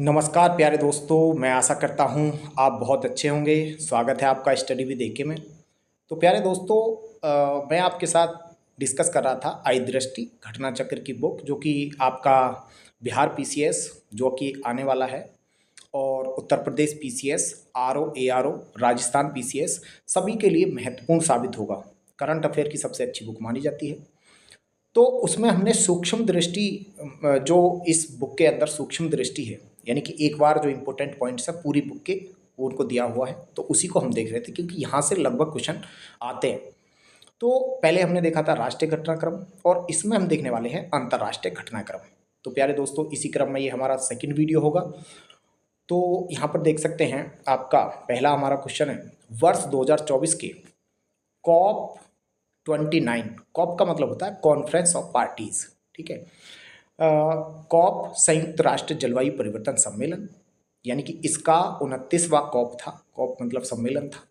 नमस्कार प्यारे दोस्तों, मैं आशा करता हूँ आप बहुत अच्छे होंगे। स्वागत है आपका स्टडी विद एके में। तो प्यारे दोस्तों, मैं आपके साथ डिस्कस कर रहा था आई दृष्टि घटना चक्र की बुक, जो कि आपका बिहार पीसीएस जो कि आने वाला है, और Uttar Pradesh PCS, RO ARO, Rajasthan PCS सभी के लिए महत्वपूर्ण साबित होगा। करंट अफेयर की सबसे अच्छी बुक मानी जाती है। तो उसमें हमने सूक्ष्म दृष्टि, जो इस बुक के अंदर सूक्ष्म दृष्टि है, यानी कि एक बार जो इम्पोर्टेंट पॉइंट्स है पूरी बुक के वो उनको दिया हुआ है, तो उसी को हम देख रहे थे क्योंकि यहाँ से लगभग क्वेश्चन आते हैं। तो पहले हमने देखा था राष्ट्रीय घटनाक्रम, और इसमें हम देखने वाले हैं अंतर्राष्ट्रीय घटनाक्रम। तो प्यारे दोस्तों, इसी क्रम में ये हमारा सेकंड वीडियो होगा। तो यहाँ पर देख सकते हैं, आपका पहला हमारा क्वेश्चन है वर्ष 2024 के कॉप 29। कॉप का मतलब होता है कॉन्फ्रेंस ऑफ पार्टीज, ठीक है। कॉप संयुक्त राष्ट्र जलवायु परिवर्तन सम्मेलन, यानी कि इसका 29वां कॉप था। कॉप मतलब सम्मेलन था,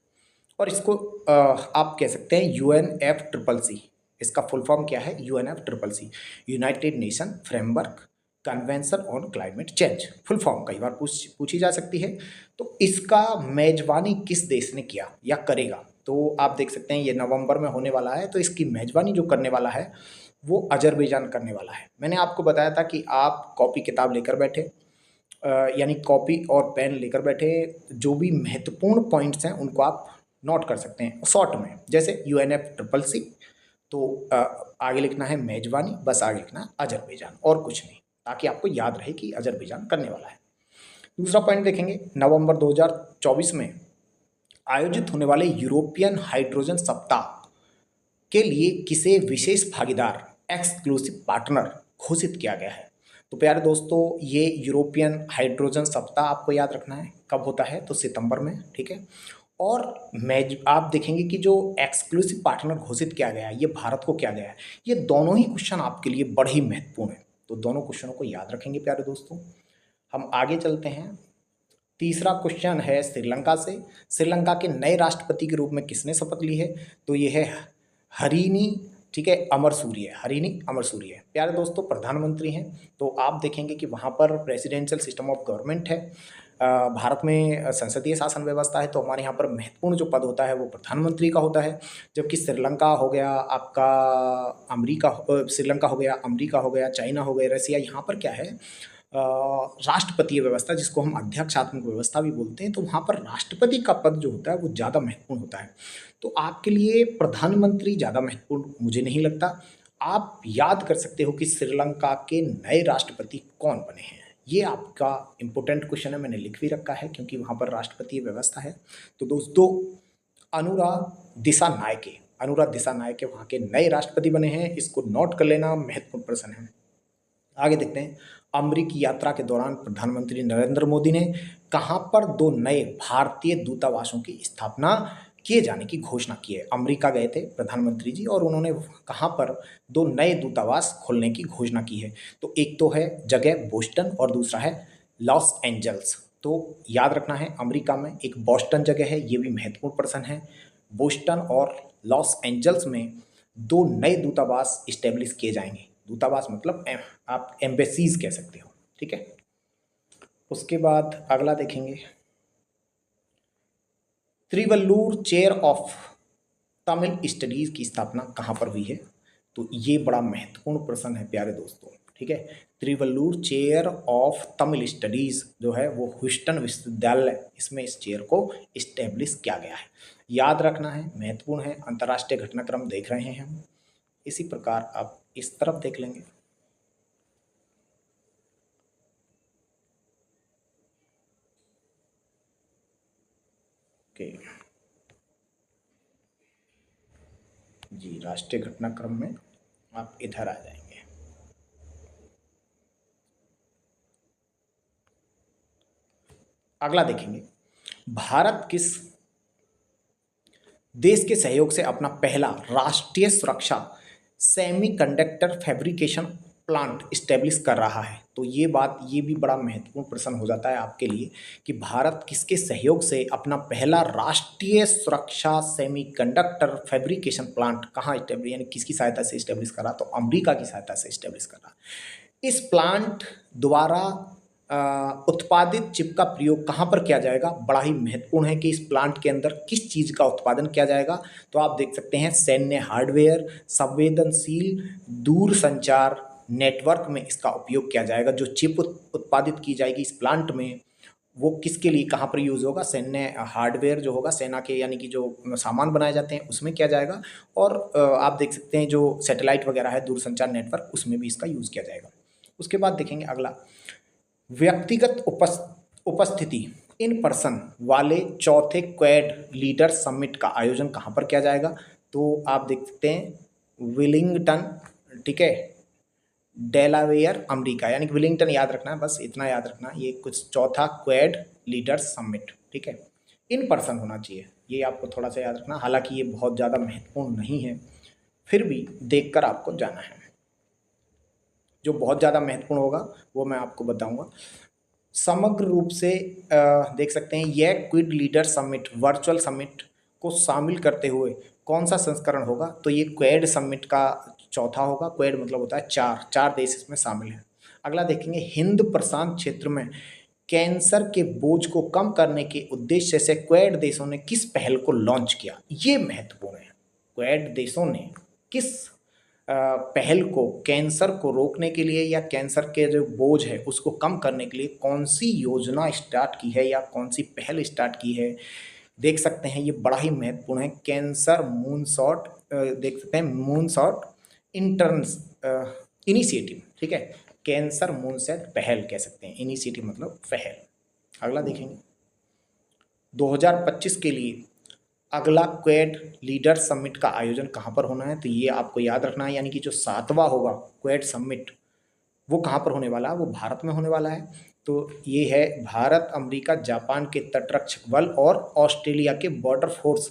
और इसको आप कह सकते हैं UNFCCC। इसका फुल फॉर्म क्या है? UNFCCC, United nation framework convention on climate change. Full form कई बार पूछी जा सकती है। तो इसका मेजबानी किस देश ने किया या करेगा? तो आप देख सकते हैं ये नवंबर में होने वाला है, तो इसकी मेजबानी जो करने वाला है वो अजरबैजान करने वाला है। मैंने आपको बताया था कि आप कॉपी किताब लेकर बैठे, यानी कॉपी और पेन लेकर बैठे, जो भी महत्वपूर्ण पॉइंट्स हैं उनको आप नोट कर सकते हैं शॉर्ट में। जैसे UNFCCC, तो आगे लिखना है मेजबानी, बस आगे लिखना है अजरबैजान और कुछ नहीं, ताकि आपको याद रहे कि अजरबैजान करने वाला है। दूसरा पॉइंट देखेंगे, नवंबर 2024 में आयोजित होने वाले यूरोपियन हाइड्रोजन सप्ताह के लिए किसे विशेष भागीदार एक्सक्लूसिव पार्टनर घोषित किया गया है? तो प्यारे दोस्तों, ये यूरोपियन हाइड्रोजन सप्ताह आपको याद रखना है कब होता है, तो सितंबर में, ठीक है। और आप देखेंगे कि जो एक्सक्लूसिव पार्टनर घोषित किया गया है ये भारत को किया गया है। ये दोनों ही क्वेश्चन आपके लिए बड़े ही महत्वपूर्ण है, तो दोनों क्वेश्चनों को याद रखेंगे प्यारे दोस्तों। हम आगे चलते हैं। तीसरा क्वेश्चन है श्रीलंका से। श्रीलंका के नए राष्ट्रपति के रूप में किसने शपथ ली है? तो ये है हरीनी, ठीक है, अमरसूरिया। हरीनी अमरसूरिया प्यारे दोस्तों प्रधानमंत्री हैं। तो आप देखेंगे कि वहाँ पर प्रेसिडेंशियल सिस्टम ऑफ गवर्नमेंट है। भारत में संसदीय शासन व्यवस्था है, तो हमारे यहाँ पर महत्वपूर्ण जो पद होता है वो प्रधानमंत्री का होता है। जबकि श्रीलंका हो गया आपका, अमेरिका, श्रीलंका हो गया, अमेरिका हो गया, चाइना हो गया, रसिया, यहाँ पर क्या है राष्ट्रपतीय व्यवस्था, जिसको हम अध्यक्षात्मक व्यवस्था भी बोलते हैं। तो वहाँ पर राष्ट्रपति का पद जो होता है वो ज़्यादा महत्वपूर्ण होता है। तो आपके लिए प्रधानमंत्री ज़्यादा महत्वपूर्ण मुझे नहीं लगता। आप याद कर सकते हो कि श्रीलंका के नए राष्ट्रपति कौन बने हैं। ये आपका इम्पोर्टेंट क्वेश्चन है, मैंने लिख भी रखा है क्योंकि वहाँ पर राष्ट्रपतीय व्यवस्था है। तो दोस्तों, अनुराग दिसानायके, अनुराग दिसानायके वहाँ के नए राष्ट्रपति बने हैं। इसको नोट कर लेना, महत्वपूर्ण प्रश्न है। आगे देखते हैं, अमरीकी यात्रा के दौरान प्रधानमंत्री नरेंद्र मोदी ने कहां पर 2 नए भारतीय दूतावासों की स्थापना किए जाने की घोषणा की है? अमेरिका गए थे प्रधानमंत्री जी, और उन्होंने कहां पर 2 नए दूतावास खोलने की घोषणा की है? तो एक तो है जगह बोस्टन और दूसरा है लॉस एंजल्स। तो याद रखना है, अमेरिका में एक बोस्टन जगह है, ये भी महत्वपूर्ण प्रश्न है। बोस्टन और लॉस एंजल्स में 2 नए दूतावास इस्टेब्लिश किए जाएंगे। दूतावास मतलब आप एम्बेसीज कह सकते हो, ठीक है। उसके बाद अगला देखेंगे, त्रिवल्लुर चेयर ऑफ तमिल स्टडीज की स्थापना कहाँ पर हुई है? तो ये बड़ा महत्वपूर्ण प्रश्न है प्यारे दोस्तों, ठीक है। त्रिवल्लुर चेयर ऑफ तमिल स्टडीज जो है वो ह्यूस्टन विश्वविद्यालय, इसमें इस चेयर को इस्टेब्लिश किया गया है। याद रखना है, महत्वपूर्ण है। अंतर्राष्ट्रीय घटनाक्रम देख रहे हैं हम। इसी प्रकार आप इस तरफ देख लेंगे। जी, राष्ट्रीय घटनाक्रम में आप इधर आ जाएंगे। अगला देखेंगे, भारत किस देश के सहयोग से अपना पहला राष्ट्रीय सुरक्षा सेमीकंडक्टर फैब्रिकेशन प्लांट इस्टेब्लिश कर रहा है? तो ये भी बड़ा महत्वपूर्ण प्रश्न हो जाता है आपके लिए कि भारत किसके सहयोग से अपना पहला राष्ट्रीय सुरक्षा सेमीकंडक्टर फैब्रिकेशन प्लांट कहाँ इस्टेब्लिश, यानी किसकी सहायता से इस्टेब्लिश कर रहा? तो अमेरिका की सहायता से इस्टेब्लिश कर रहा। इस प्लांट द्वारा उत्पादित चिप का प्रयोग कहाँ पर किया जाएगा, बड़ा ही महत्वपूर्ण है कि इस प्लांट के अंदर किस चीज़ का उत्पादन किया जाएगा। तो आप देख सकते हैं सैन्य हार्डवेयर, संवेदनशील दूर संचार नेटवर्क में इसका उपयोग किया जाएगा। जो चिप उत्पादित की जाएगी इस प्लांट में, वो किसके लिए कहाँ पर यूज़ होगा, सैन्य हार्डवेयर जो होगा सेना के, यानी कि जो सामान बनाए जाते हैं उसमें किया जाएगा। और आप देख सकते हैं जो सैटेलाइट वगैरह है, दूरसंचार नेटवर्क, उसमें भी इसका यूज़ किया जाएगा। उसके बाद देखेंगे अगला, व्यक्तिगत उपस्थिति इन पर्सन वाले चौथे क्वेड लीडर समिट का आयोजन कहाँ पर किया जाएगा। तो आप देख सकते हैं विलिंगटन, ठीक है, डेलावेयर अमेरिका, यानी कि विलिंगटन याद रखना है, बस इतना याद रखना, ये कुछ चौथा क्वेड लीडर्स समिट, ठीक है, इन पर्सन होना चाहिए, ये आपको थोड़ा सा याद रखना। हालांकि ये बहुत ज़्यादा महत्वपूर्ण नहीं है, फिर भी देखकर आपको जाना है। जो बहुत ज़्यादा महत्वपूर्ण होगा वो मैं आपको बताऊंगा। समग्र रूप से देख सकते हैं यह quad leader summit virtual summit को शामिल करते हुए कौन सा संस्करण होगा। तो ये क्वेड समिट का चौथा होगा। क्वेड मतलब होता है चार देश इसमें शामिल हैं। अगला देखेंगे, हिंद प्रशांत क्षेत्र में कैंसर के बोझ को कम करने के उद्देश्य से क्वेड देशों ने किस पहल को लॉन्च किया। ये महत्वपूर्ण है, क्वेड देशों ने किस पहल को कैंसर को रोकने के लिए या कैंसर के जो बोझ है उसको कम करने के लिए कौन सी योजना स्टार्ट की है या कौन सी पहल स्टार्ट की है। देख सकते हैं ये बड़ा ही महत्वपूर्ण है, कैंसर मूनशॉट, देख सकते हैं मूनशॉट इंटर्न्स इनिशिएटिव, ठीक है, कैंसर मूनशॉट पहल कह सकते हैं, इनिशिएटिव मतलब पहल। अगला देखेंगे 2025 के लिए अगला क्वेड लीडर समिट का आयोजन कहाँ पर होना है। तो ये आपको याद रखना है, यानी कि जो 7वां होगा क्वेड समिट वो कहाँ पर होने वाला है, वो भारत में होने वाला है। तो ये है भारत, अमेरिका, जापान के तटरक्षक बल और ऑस्ट्रेलिया के बॉर्डर फोर्स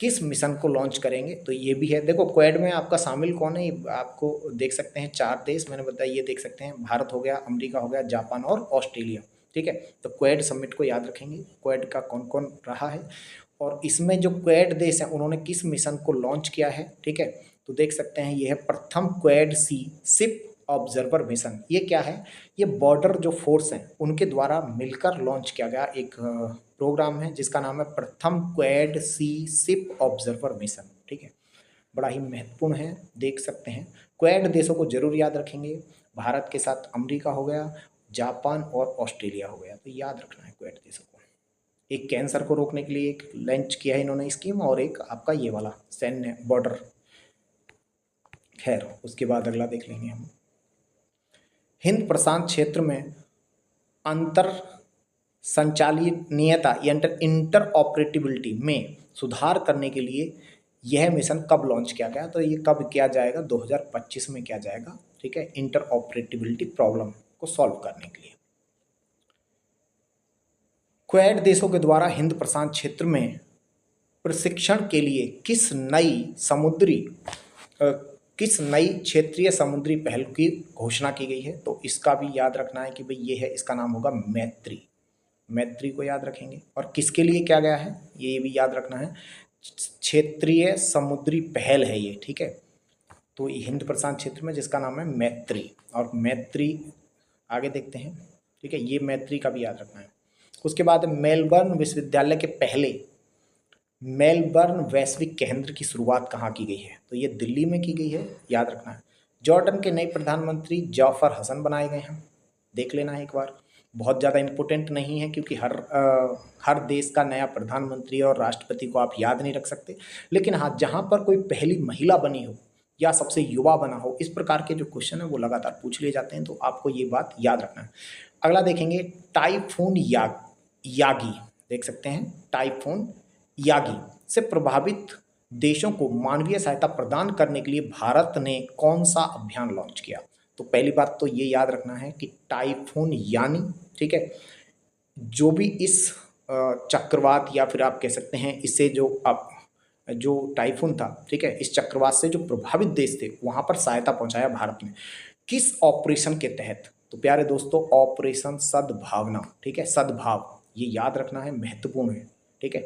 किस मिशन को लॉन्च करेंगे। तो ये भी है। देखो क्वेड में आपका शामिल कौन है, आपको देख सकते हैं 4 देश मैंने बताया, ये देख सकते हैं भारत हो गया, अमेरिका हो गया, जापान और ऑस्ट्रेलिया, ठीक है। तो क्वेड समिट को याद रखेंगे, क्वेड का कौन कौन रहा है और इसमें जो क्वेड देश हैं उन्होंने किस मिशन को लॉन्च किया है, ठीक है। तो देख सकते हैं ये है प्रथम क्वेड सी शिप ऑब्जर्वर मिशन। ये क्या है, ये बॉर्डर जो फोर्स हैं उनके द्वारा मिलकर लॉन्च किया गया एक प्रोग्राम है जिसका नाम है प्रथम क्वेड सी शिप ऑब्जर्वर मिशन, ठीक है। बड़ा ही महत्वपूर्ण है, देख सकते हैं। क्वेड देशों को जरूर याद रखेंगे, भारत के साथ अमेरिका हो गया, जापान और ऑस्ट्रेलिया हो गया, तो याद रखना है क्वेड देशों को। एक कैंसर को रोकने के लिए एक लॉन्च किया है इन्होंने स्कीम, और एक आपका ये वाला सैन्य बॉर्डर। खैर उसके बाद अगला देख लेंगे हम, हिंद प्रशांत क्षेत्र में अंतर संचालनीयता या इंटर ऑपरेटिबिलिटी में सुधार करने के लिए यह मिशन कब लॉन्च किया गया। तो ये कब किया जाएगा, 2025 में किया जाएगा, ठीक है, इंटर ऑपरेटिबिलिटी प्रॉब्लम को सॉल्व करने के लिए। क्वेड देशों के द्वारा हिंद प्रशांत क्षेत्र में प्रशिक्षण के लिए किस नई क्षेत्रीय समुद्री पहल की घोषणा की गई है। तो इसका भी याद रखना है कि भाई ये है, इसका नाम होगा मैत्री। मैत्री को याद रखेंगे। और किसके लिए किया गया है ये भी याद रखना है, क्षेत्रीय समुद्री पहल है ये, ठीक है। तो हिंद प्रशांत क्षेत्र में जिसका नाम है मैत्री, और मैत्री आगे देखते हैं, ठीक है, ये मैत्री का भी याद रखना है। उसके बाद मेलबर्न विश्वविद्यालय के पहले मेलबर्न वैश्विक केंद्र की शुरुआत कहाँ की गई है। तो ये दिल्ली में की गई है, याद रखना है। जॉर्डन के नए प्रधानमंत्री जाफर हसन बनाए गए हैं, देख लेना है एक बार, बहुत ज़्यादा इम्पोर्टेंट नहीं है क्योंकि हर देश का नया प्रधानमंत्री और राष्ट्रपति को आप याद नहीं रख सकते, लेकिन हाँ जहाँ पर कोई पहली महिला बनी हो या सबसे युवा बना हो, इस प्रकार के जो क्वेश्चन है वो लगातार पूछ लिए जाते हैं, तो आपको ये बात याद रखना है। अगला देखेंगे टाइफून यागी, देख सकते हैं टाइफून यागी से प्रभावित देशों को मानवीय सहायता प्रदान करने के लिए भारत ने कौन सा अभियान लॉन्च किया। तो पहली बात तो ये याद रखना है कि टाइफून यानी, ठीक है, जो भी इस चक्रवात या फिर आप कह सकते हैं इससे जो टाइफून था, ठीक है, इस चक्रवात से जो प्रभावित देश थे वहाँ पर सहायता पहुँचाया भारत ने, किस ऑपरेशन के तहत। तो प्यारे दोस्तों ऑपरेशन सद्भावना, ठीक है, सद्भाव, ये याद रखना है, महत्वपूर्ण है, ठीक है।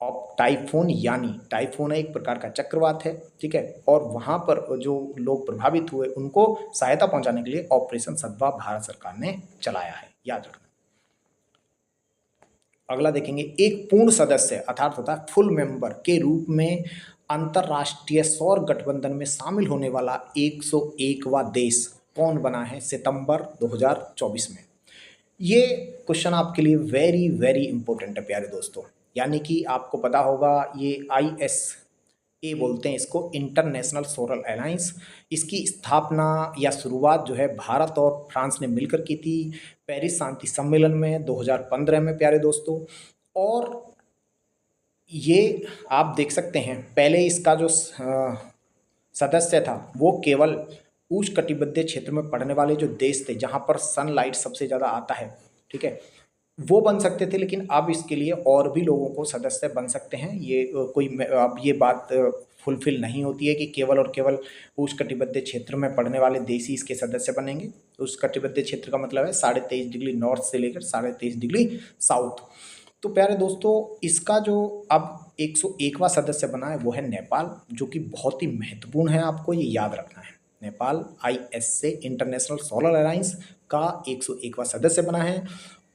ऑफ टाइफून, यानी टाइफून एक प्रकार का चक्रवात है, ठीक है, और वहाँ पर जो लोग प्रभावित हुए उनको सहायता पहुंचाने के लिए ऑपरेशन सद्भाव भारत सरकार ने चलाया है, याद रखना। अगला देखेंगे, एक पूर्ण सदस्य अर्थात होता है फुल मेंबर के रूप में अंतरराष्ट्रीय सौर गठबंधन में शामिल होने वाला 101वां देश कौन बना है सितंबर 2024 में। ये क्वेश्चन आपके लिए वेरी वेरी इंपॉर्टेंट है प्यारे दोस्तों। यानी कि आपको पता होगा ये ISA बोलते हैं इसको, इंटरनेशनल सोलर अलायंस। इसकी स्थापना या शुरुआत जो है भारत और फ्रांस ने मिलकर की थी पेरिस शांति सम्मेलन में 2015 में प्यारे दोस्तों। और ये आप देख सकते हैं पहले इसका जो सदस्य था वो केवल उष्णकटिबंधीय क्षेत्र में पड़ने वाले जो देश थे जहाँ पर सनलाइट सबसे ज़्यादा आता है, ठीक है, वो बन सकते थे। लेकिन अब इसके लिए और भी लोगों को सदस्य बन सकते हैं। ये अब ये बात फुलफिल नहीं होती है कि केवल और केवल उष्णकटिबंधीय क्षेत्र में पड़ने वाले देश ही इसके सदस्य बनेंगे। उष्णकटिबंधीय क्षेत्र का मतलब है 23.5 डिग्री नॉर्थ से लेकर 23.5 डिग्री साउथ। तो प्यारे दोस्तों इसका जो अब 101वां सदस्य बना है वो है नेपाल, जो कि बहुत ही महत्वपूर्ण है, आपको ये याद रखना है। Nepal ISA international solar alliance का 101वां सदस्य बना है।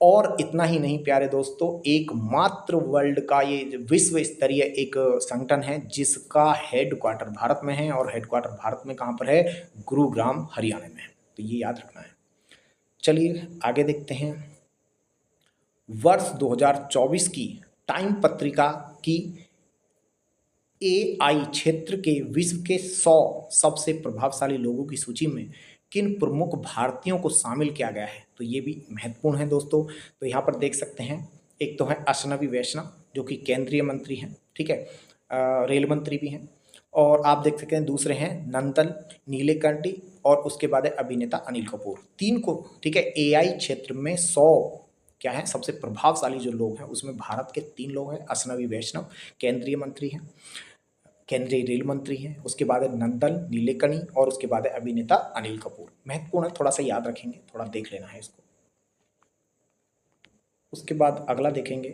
और इतना ही नहीं प्यारे दोस्तों, एकमात्र वर्ल्ड का ये विश्व स्तरीय एक संगठन है जिसका हेडक्वार्टर भारत में है, और हेडक्वार्टर भारत में कहाँ पर है, गुरुग्राम हरियाणा में है। तो ये याद रखना है। चलिए आगे देखते हैं। वर्ष 2024 की टाइम पत्रिका की AI क्षेत्र के विश्व के 100 सबसे प्रभावशाली लोगों की सूची में किन प्रमुख भारतीयों को शामिल किया गया है, तो ये भी महत्वपूर्ण है दोस्तों। तो यहाँ पर देख सकते हैं, एक तो है अश्विनी वैष्णव जो कि केंद्रीय मंत्री हैं, ठीक है, रेल मंत्री भी हैं। और आप देख सकते हैं दूसरे हैं नंदन नीलेकंठी, और उसके बाद है अभिनेता अनिल कपूर। 3 को, ठीक है, AI क्षेत्र में 100 क्या है सबसे प्रभावशाली जो लोग हैं उसमें भारत के 3 लोग हैं। अश्विनी वैष्णव केंद्रीय मंत्री हैं, केंद्रीय रेल मंत्री हैं, उसके बाद है नंदन नीलेकणी, और उसके बाद है अभिनेता अनिल कपूर। महत्वपूर्ण है, थोड़ा सा याद रखेंगे, थोड़ा देख लेना है इसको। उसके बाद अगला देखेंगे,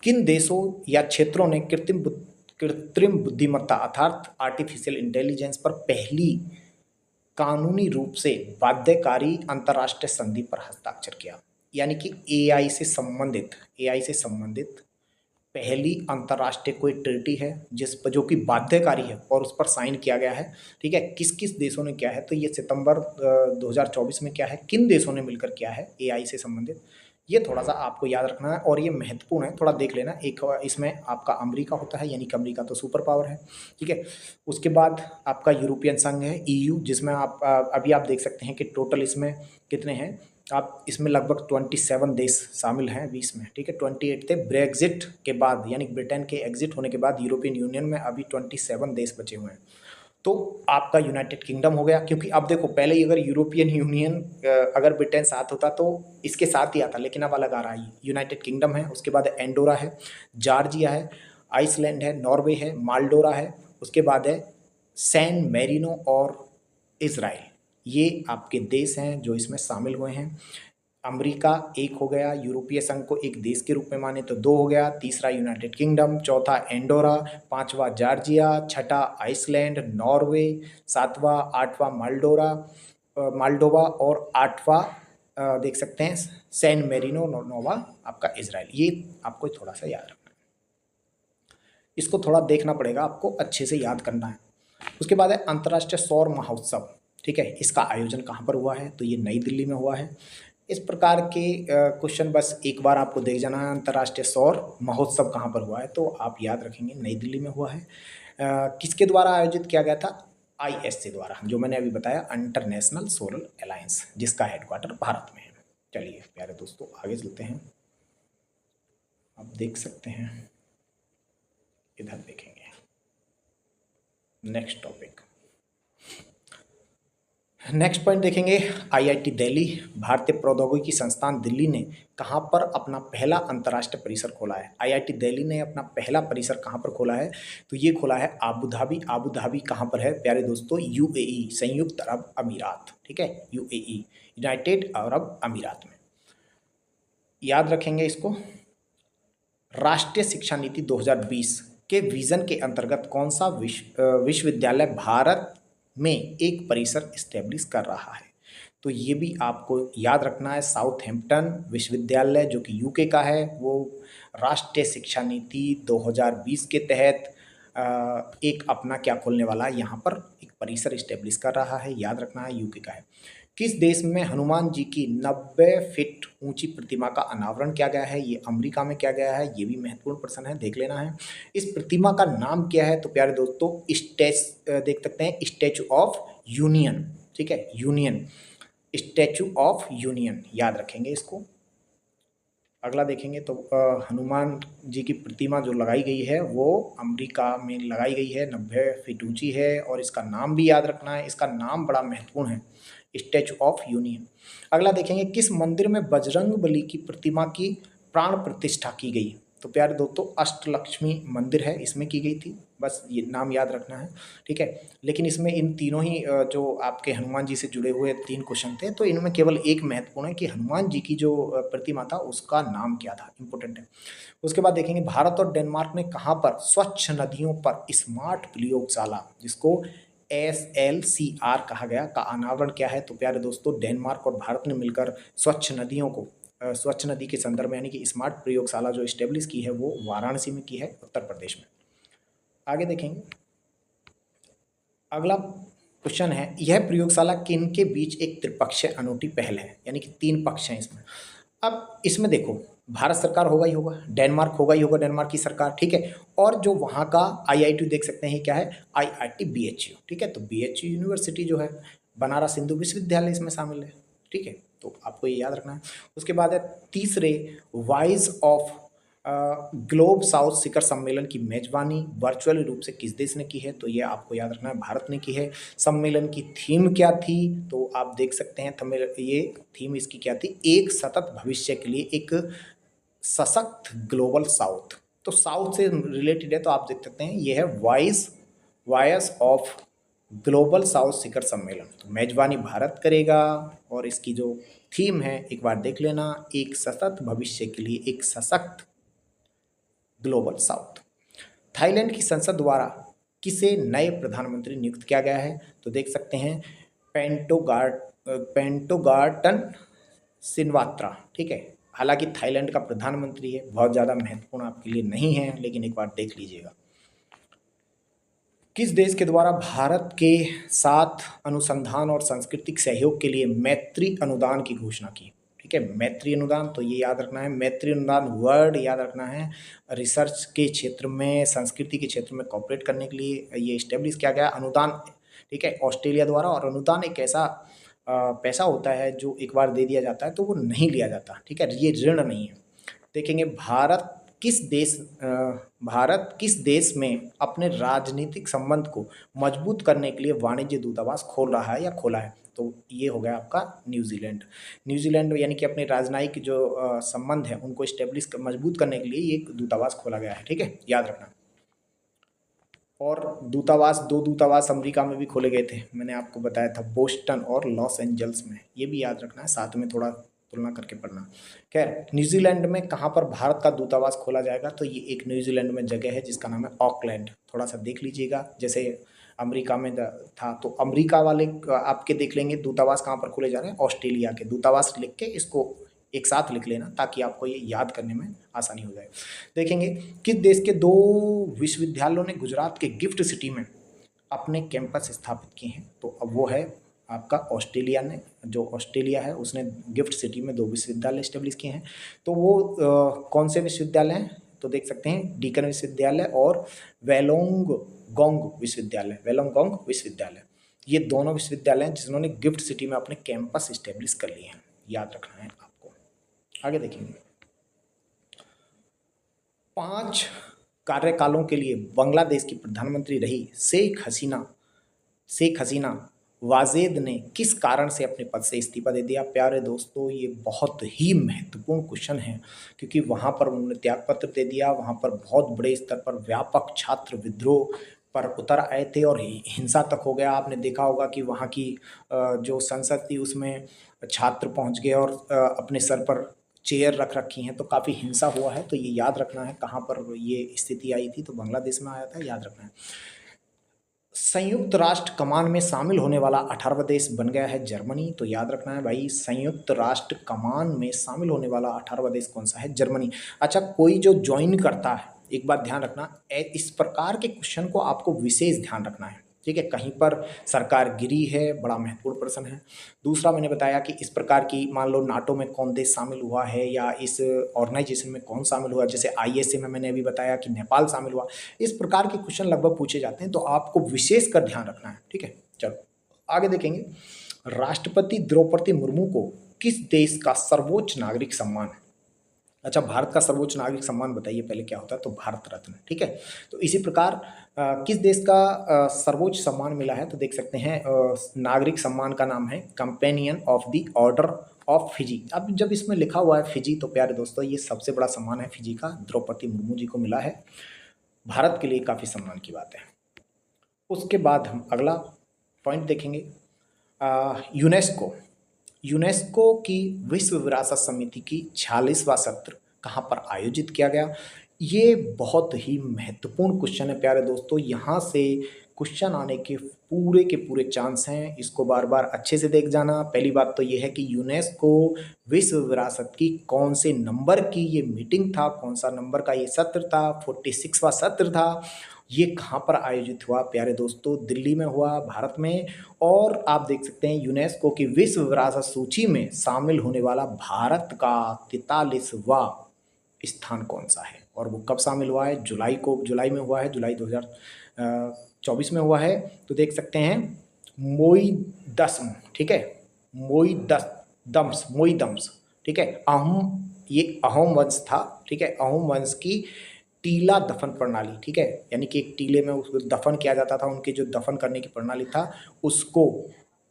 किन देशों या क्षेत्रों ने कृत्रिम बुद्धिमत्ता अर्थात आर्टिफिशियल इंटेलिजेंस पर पहली कानूनी रूप से बाध्यकारी अंतर्राष्ट्रीय संधि पर हस्ताक्षर किया। यानी कि AI से संबंधित पहली अंतर्राष्ट्रीय कोई ट्रीटी है जिस पर जो कि बाध्यकारी है और उस पर साइन किया गया है, ठीक है। किस किस देशों ने किया है, तो ये सितंबर 2024 में क्या है, किन देशों ने मिलकर किया है AI से संबंधित, ये थोड़ा सा आपको याद रखना है और ये महत्वपूर्ण है, थोड़ा देख लेना। एक इसमें आपका अमेरिका होता है, यानी कि अमेरिका तो सुपर पावर है, ठीक है। उसके बाद आपका यूरोपियन संघ है EU, जिसमें आप अभी आप देख सकते हैं कि टोटल इसमें कितने हैं, आप इसमें लगभग 27 देश शामिल हैं 20 में, ठीक है। 28 थे ब्रेग्जिट के बाद, यानी ब्रिटेन के एग्जिट होने के बाद यूरोपियन यूनियन में अभी 27 देश बचे हुए हैं। तो आपका यूनाइटेड किंगडम हो गया, क्योंकि अब देखो पहले ही अगर यूरोपियन यूनियन अगर ब्रिटेन साथ होता तो इसके साथ ही आता, लेकिन अब अलग आ रहा है। यूनाइटेड किंगडम है, उसके बाद एंडोरा है, जॉर्जिया है, आइसलैंड है, नॉर्वे है, माल्डोरा है, उसके बाद है सैन मेरिनो और इज़राइल। ये आपके देश हैं जो इसमें शामिल हुए हैं। अमेरिका एक हो गया, यूरोपीय संघ को एक देश के रूप में माने तो 2 हो गया, तीसरा यूनाइटेड किंगडम, चौथा एंडोरा, पांचवा जॉर्जिया, छठा आइसलैंड, नॉर्वे, सातवां आठवां माल्डोवा और आठवां देख सकते हैं सैन मेरिनो, नौवां आपका इजराइल। ये आपको थोड़ा सा याद रखना है, इसको थोड़ा देखना पड़ेगा, आपको अच्छे से याद करना है। उसके बाद है अंतर्राष्ट्रीय सौर महोत्सव, ठीक है, इसका आयोजन कहाँ पर हुआ है, तो ये नई दिल्ली में हुआ है। इस प्रकार के क्वेश्चन बस एक बार आपको देख जाना है, अंतर्राष्ट्रीय सौर महोत्सव कहाँ पर हुआ है, तो आप याद रखेंगे नई दिल्ली में हुआ है। किसके द्वारा आयोजित किया गया था, ISA द्वारा, जो मैंने अभी बताया इंटरनेशनल सोलर अलायंस, जिसका हेडक्वार्टर भारत में है। चलिए प्यारे दोस्तों आगे चलते हैं। आप देख सकते हैं, इधर देखेंगे नेक्स्ट टॉपिक, नेक्स्ट पॉइंट देखेंगे। IIT दिल्ली, भारतीय प्रौद्योगिकी संस्थान दिल्ली ने कहाँ पर अपना पहला अंतर्राष्ट्रीय परिसर खोला है। IIT दिल्ली ने अपना पहला परिसर कहाँ पर खोला है, तो ये खोला है आबू धाबी। आबू धाबी कहाँ पर है प्यारे दोस्तों, UAE, संयुक्त अरब अमीरात, ठीक है, UAE यूनाइटेड अरब अमीरात में, याद रखेंगे इसको। राष्ट्रीय शिक्षा नीति 2020 के विजन के अंतर्गत कौन सा विश्वविद्यालय भारत में एक परिसर इस्टेब्लिश कर रहा है? तो ये भी आपको याद रखना है। साउथहैम्पटन विश्वविद्यालय जो कि यूके का है, वो राष्ट्रीय शिक्षा नीति 2020 के तहत एक अपना क्या खोलने वाला है, यहाँ पर एक परिसर इस्टेब्लिश कर रहा है। याद रखना है, यूके का है। किस देश में हनुमान जी की 90 फीट ऊंची प्रतिमा का अनावरण किया गया है? ये अमेरिका में किया गया है। ये भी महत्वपूर्ण प्रश्न है, देख लेना है। इस प्रतिमा का नाम क्या है? तो प्यारे दोस्तों, देख सकते हैं, स्टैचू ऑफ यूनियन। ठीक है, यूनियन, स्टैचू ऑफ यूनियन, याद रखेंगे इसको। अगला देखेंगे तो हनुमान जी की प्रतिमा जो लगाई गई है वो अमेरिका में लगाई गई है, 90 फीट ऊंची है, और इसका नाम भी याद रखना है। इसका नाम बड़ा महत्वपूर्ण है, स्टैचू ऑफ यूनियन। अगला देखेंगे, किस मंदिर में बजरंग बली की प्रतिमा की प्राण प्रतिष्ठा की गई? तो प्यारे दोस्तों, अष्टलक्ष्मी मंदिर है, इसमें की गई थी। बस ये नाम याद रखना है, ठीक है। लेकिन इसमें इन तीनों ही जो आपके हनुमान जी से जुड़े हुए 3 क्वेश्चन थे, तो इनमें केवल एक महत्वपूर्ण है कि हनुमान जी की जो प्रतिमा था उसका नाम क्या था, इंपॉर्टेंट है। उसके बाद देखेंगे, भारत और डेनमार्क ने कहाँ पर स्वच्छ नदियों पर स्मार्ट प्रयोगशाला, जिसको SLCR कहा गया, का अनावरण क्या है? तो प्यारे दोस्तों, डेनमार्क और भारत ने मिलकर स्वच्छ नदियों को स्वच्छ नदी के संदर्भ में यानी कि स्मार्ट प्रयोगशाला जो इस्टेब्लिश की है वो वाराणसी में की है, उत्तर प्रदेश में। आगे देखेंगे, अगला क्वेश्चन है, यह प्रयोगशाला किन के बीच एक त्रिपक्षीय अनूठी पहल है? यानी कि 3 पक्ष हैं इसमें। अब इसमें देखो, भारत सरकार होगा ही होगा, डेनमार्क होगा ही होगा, डेनमार्क की सरकार, ठीक है। और जो वहाँ का IIT देख सकते हैं क्या है, IIT BHU, ठीक है। तो BHU यूनिवर्सिटी जो है, बनारस हिंदू विश्वविद्यालय इसमें शामिल है, ठीक है। तो आपको ये याद रखना है। उसके बाद है तीसरे, वाइज ऑफ ग्लोब साउथ शिखर सम्मेलन की मेजबानी वर्चुअल रूप से किस देश ने की है? तो ये आपको याद रखना है, भारत ने की है। सम्मेलन की थीम क्या थी? तो आप देख सकते हैं, ये थीम इसकी क्या थी, एक सतत भविष्य के लिए एक सशक्त ग्लोबल साउथ। तो साउथ से रिलेटेड है, तो आप देख सकते हैं ये है वायस ऑफ ग्लोबल साउथ शिखर सम्मेलन। तो मेजबानी भारत करेगा, और इसकी जो थीम है एक बार देख लेना, एक सतत भविष्य के लिए एक सशक्त ग्लोबल साउथ। थाईलैंड की संसद द्वारा किसे नए प्रधानमंत्री नियुक्त किया गया है? तो देख सकते हैं, पेंटोगाटन सिनवात्रा, ठीक है। हालांकि थाईलैंड का प्रधानमंत्री है, बहुत ज़्यादा महत्वपूर्ण आपके लिए नहीं है, लेकिन एक बार देख लीजिएगा। किस देश के द्वारा भारत के साथ अनुसंधान और सांस्कृतिक सहयोग के लिए मैत्री अनुदान की घोषणा की? ठीक है, मैत्री अनुदान, तो ये याद रखना है, मैत्री अनुदान वर्ड याद रखना है। रिसर्च के क्षेत्र में, संस्कृति के क्षेत्र में कॉपरेट करने के लिए ये इस्टेब्लिश किया गया अनुदान, ठीक है, ऑस्ट्रेलिया द्वारा। और अनुदान एक ऐसा पैसा होता है जो एक बार दे दिया जाता है तो वो नहीं लिया जाता, ठीक है, ये ऋण नहीं है। देखेंगे, भारत किस देश में अपने राजनीतिक संबंध को मजबूत करने के लिए वाणिज्य दूतावास खोल रहा है या खोला है? तो ये हो गया आपका न्यूजीलैंड, यानी कि अपने राजनयिक जो संबंध है उनको मजबूत करने के लिए ये एक दूतावास खोला गया है, ठीक है, याद रखना। और दो दूतावास अमेरिका में भी खोले गए थे, मैंने आपको बताया था, बोस्टन और लॉस एंजल्स में, ये भी याद रखना है, साथ में थोड़ा तुलना करके पढ़ना। खैर, न्यूजीलैंड में कहाँ पर भारत का दूतावास खोला जाएगा? तो ये एक न्यूजीलैंड में जगह है जिसका नाम है ऑकलैंड, थोड़ा सा देख लीजिएगा। जैसे अमेरिका में था, तो अमेरिका वाले आपके देख लेंगे दूतावास कहाँ पर खोले जा रहे हैं, ऑस्ट्रेलिया के। दूतावास लिख के इसको एक साथ लिख लेना ताकि आपको ये याद करने में आसानी हो जाए। देखेंगे, किस देश के 2 विश्वविद्यालयों ने गुजरात के गिफ्ट सिटी में अपने कैंपस स्थापित किए हैं? तो अब वो है आपका ऑस्ट्रेलिया ने, जो ऑस्ट्रेलिया है उसने गिफ्ट सिटी में 2 विश्वविद्यालय स्टेब्लिश किए हैं। तो वो कौन से विश्वविद्यालय हैं? तो देख सकते हैं, डीकन विश्वविद्यालय और वेलोंगोंग विश्वविद्यालय। ये दोनों विश्वविद्यालय हैं जिन्होंने गिफ्ट सिटी में अपने कैंपस स्टेब्लिश कर लिए हैं, याद रखना है आपको। आगे देखेंगे, 5 कार्यकालों के लिए बांग्लादेश की प्रधानमंत्री रही शेख हसीना वाजेद ने किस कारण से अपने पद से इस्तीफा दे दिया? प्यारे दोस्तों, ये बहुत ही महत्वपूर्ण क्वेश्चन है, क्योंकि वहाँ पर उन्होंने त्यागपत्र दे दिया। वहाँ पर बहुत बड़े स्तर पर व्यापक छात्र विद्रोह पर उतर आए थे और हिंसा तक हो गया। आपने देखा होगा कि वहाँ की जो संसद थी उसमें छात्र पहुँच गए और अपने सर पर चेयर रख रखी हैं, तो काफ़ी हिंसा हुआ है। तो ये याद रखना है कहाँ पर ये स्थिति आई थी, तो बांग्लादेश में आया था, याद रखना है। संयुक्त राष्ट्र कमान में शामिल होने वाला 18वां देश बन गया है जर्मनी। तो याद रखना है भाई, संयुक्त राष्ट्र कमान में शामिल होने वाला 18वां देश कौन सा है? जर्मनी। अच्छा, कोई जो ज्वाइन करता है, एक बात ध्यान रखना, इस प्रकार के क्वेश्चन को आपको विशेष ध्यान रखना है, ठीक है। कहीं पर सरकार गिरी है, बड़ा महत्वपूर्ण प्रश्न है। दूसरा मैंने बताया कि इस प्रकार की, मान लो नाटो में कौन देश शामिल हुआ है, या इस ऑर्गेनाइजेशन में कौन शामिल हुआ, जैसे आईएसए में मैंने अभी बताया कि नेपाल शामिल हुआ। इस प्रकार के क्वेश्चन लगभग पूछे जाते हैं, तो आपको विशेष कर ध्यान रखना है, ठीक है। चलो आगे देखेंगे। राष्ट्रपति द्रौपदी मुर्मू को किस देश का सर्वोच्च नागरिक सम्मान है? अच्छा, भारत का सर्वोच्च नागरिक सम्मान बताइए पहले क्या होता है? तो भारत रत्न, ठीक है। तो इसी प्रकार किस देश का सर्वोच्च सम्मान मिला है? तो देख सकते हैं नागरिक सम्मान का नाम है companion of the order of Fiji. अब जब इसमें लिखा हुआ है फिजी, तो प्यारे दोस्तों ये सबसे बड़ा सम्मान है फिजी का, द्रौपदी मुर्मू जी को मिला है। भारत के लिए काफ़ी सम्मान की बात है। उसके बाद हम अगला पॉइंट देखेंगे। यूनेस्को। यूनेस्को की विश्व विरासत समिति की 46वां सत्र कहाँ पर आयोजित किया गया? ये बहुत ही महत्वपूर्ण क्वेश्चन है प्यारे दोस्तों। यहाँ से क्वेश्चन आने के पूरे चांस हैं। इसको बार बार अच्छे से देख जाना। पहली बात तो ये है कि यूनेस्को विश्व विरासत की कौन से नंबर की ये मीटिंग था, कौन सा नंबर का ये सत्र था, 46वां सत्र था। ये कहाँ पर आयोजित हुआ प्यारे दोस्तों? दिल्ली में हुआ, भारत में। और आप देख सकते हैं यूनेस्को की विश्व विरासत सूची में शामिल होने वाला भारत का 43वां स्थान कौन सा है, और वो कब शामिल हुआ है? जुलाई में हुआ है, जुलाई 2024 में हुआ है। तो देख सकते हैं मोई दस्म, ठीक है, मोई दम्स, ठीक है। ये अहोम वंश था, ठीक है। अहोम वंश की टीला दफन प्रणाली, ठीक है, यानी कि एक टीले में उसको दफन किया जाता था। उनके जो दफन करने की प्रणाली था उसको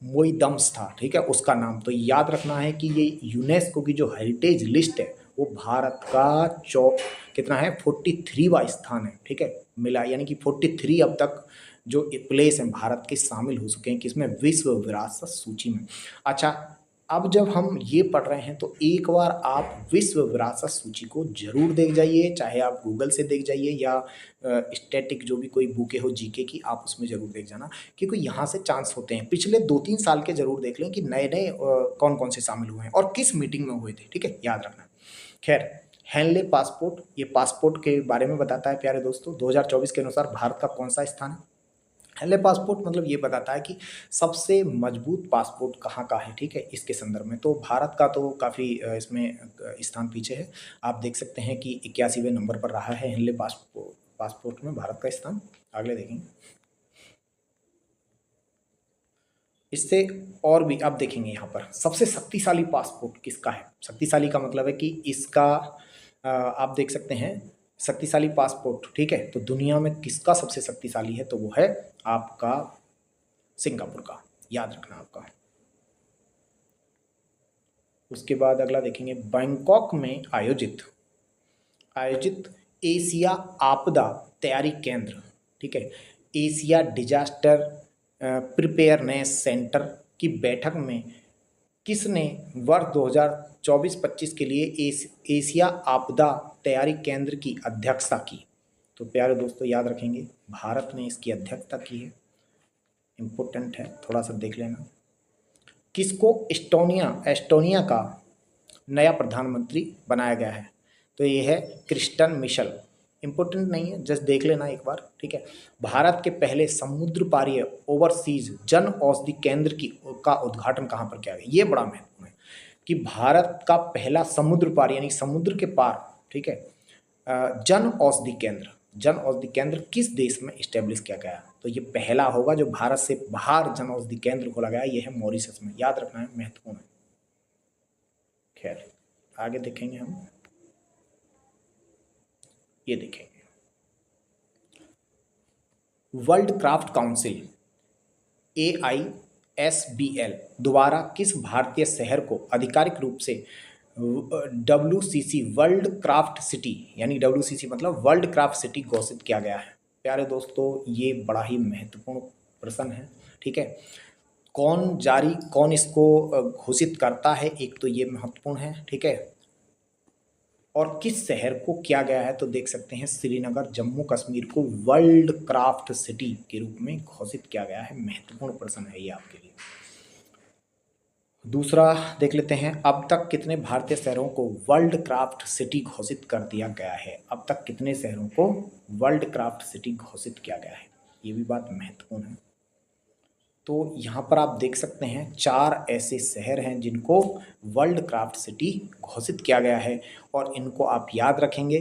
मोई दम्स था, ठीक है, उसका नाम। तो याद रखना है कि ये यूनेस्को की जो हेरिटेज लिस्ट है वो भारत का कितना है? 43वां स्थान है, ठीक है, मिला। यानी कि 43 अब तक जो प्लेस हैं भारत के शामिल हो चुके हैं किसमें? विश्व विरासत सूची में। अच्छा, अब जब हम ये पढ़ रहे हैं तो एक बार आप विश्व विरासत सूची को जरूर देख जाइए, चाहे आप गूगल से देख जाइए या स्टैटिक जो भी कोई बुकें हो जीके की, आप उसमें जरूर देख जाना, क्योंकि यहाँ से चांस होते हैं। पिछले 2-3 साल के जरूर देख लें कि नए नए कौन कौन से शामिल हुए हैं और किस मीटिंग में हुए थे, ठीक है, याद रखना। खैर, हेनले पासपोर्ट, ये पासपोर्ट के बारे में बताता है प्यारे दोस्तों। 2024 के अनुसार भारत का कौन सा स्थान है? हेनले पासपोर्ट मतलब ये बताता है कि सबसे मजबूत पासपोर्ट कहाँ का है, ठीक है, इसके संदर्भ में। तो भारत का तो काफ़ी इसमें स्थान पीछे है। आप देख सकते हैं कि 81वें नंबर पर रहा है हेनले पासपोर्ट में भारत का स्थान। अगले देखेंगे, इससे और भी आप देखेंगे यहाँ पर सबसे शक्तिशाली पासपोर्ट किसका है। शक्तिशाली का मतलब है कि इसका आप देख सकते हैं शक्तिशाली पासपोर्ट, ठीक है। तो दुनिया में किसका सबसे शक्तिशाली है? तो वो है आपका सिंगापुर का, याद रखना आपका। उसके बाद अगला देखेंगे, बैंकॉक में आयोजित एशिया आपदा तैयारी केंद्र, ठीक है, एशिया डिजास्टर प्रिपेयरनेस सेंटर की बैठक में किसने वर्ष 2024-25 के लिए एशिया आपदा तैयारी केंद्र की अध्यक्षता की? तो प्यारे दोस्तों याद रखेंगे, भारत ने इसकी अध्यक्षता की है। इम्पोर्टेंट है, थोड़ा सा देख लेना। किसको एस्टोनिया का नया प्रधानमंत्री बनाया गया है? तो ये है क्रिस्टन मिशेल। इम्पोर्टेंट नहीं है, जस्ट देख लेना एक बार, ठीक है। भारत के पहले समुद्र पारीय ओवरसीज जन औषधि केंद्र का उद्घाटन कहाँ पर किया गया? ये बड़ा महत्वपूर्ण है कि भारत का पहला समुद्र पार यानी समुद्र के पार, ठीक है, जन औषधि केंद्र किस देश में इस्टेब्लिश किया गया? तो ये पहला होगा जो भारत से बाहर जन औषधि केंद्र खोला गया, ये है मॉरिशस में। याद रखना है, महत्वपूर्ण है। खैर, आगे देखेंगे हम, ये देखेंगे वर्ल्ड क्राफ्ट काउंसिल AISBL द्वारा किस भारतीय शहर को आधिकारिक रूप से WCC वर्ल्ड क्राफ्ट सिटी, यानी WCC मतलब वर्ल्ड क्राफ्ट सिटी घोषित किया गया है? प्यारे दोस्तों ये बड़ा ही महत्वपूर्ण प्रश्न है, ठीक है। कौन इसको घोषित करता है, एक तो ये महत्वपूर्ण है, ठीक है। और किस शहर को किया गया है, तो देख सकते हैं श्रीनगर जम्मू कश्मीर को वर्ल्ड क्राफ्ट सिटी के रूप में घोषित किया गया है। महत्वपूर्ण प्रश्न है ये आपके लिए। दूसरा देख लेते हैं, अब तक कितने भारतीय शहरों को वर्ल्ड क्राफ्ट सिटी घोषित कर दिया गया है। अब तक कितने शहरों को वर्ल्ड क्राफ्ट सिटी घोषित किया गया है, ये भी बात महत्वपूर्ण है। तो यहाँ पर आप देख सकते हैं 4 ऐसे शहर हैं जिनको वर्ल्ड क्राफ्ट सिटी घोषित किया गया है और इनको आप याद रखेंगे।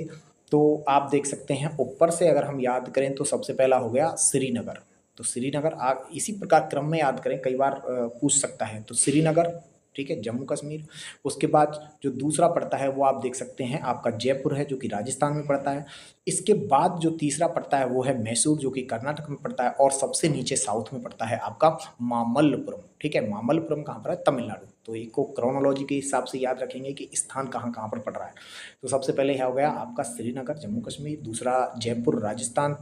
तो आप देख सकते हैं ऊपर से अगर हम याद करें तो सबसे पहला हो गया श्रीनगर। तो श्रीनगर आप इसी प्रकार क्रम में याद करें, कई बार पूछ सकता है। तो श्रीनगर, ठीक है, जम्मू कश्मीर। उसके बाद जो दूसरा पड़ता है वो आप देख सकते हैं आपका जयपुर है, जो कि राजस्थान में पड़ता है। इसके बाद जो तीसरा पड़ता है वो है मैसूर, जो कि कर्नाटक में पड़ता है। और सबसे नीचे साउथ में पड़ता है आपका मामल्लपुरम, ठीक है। मामल्लपुरम कहाँ पर है, तमिलनाडु। तो एक को क्रोनोलॉजी के हिसाब से याद रखेंगे कि स्थान कहाँ कहाँ पर पड़ रहा है। तो सबसे पहले यह हो गया आपका श्रीनगर जम्मू कश्मीर, दूसरा जयपुर राजस्थान,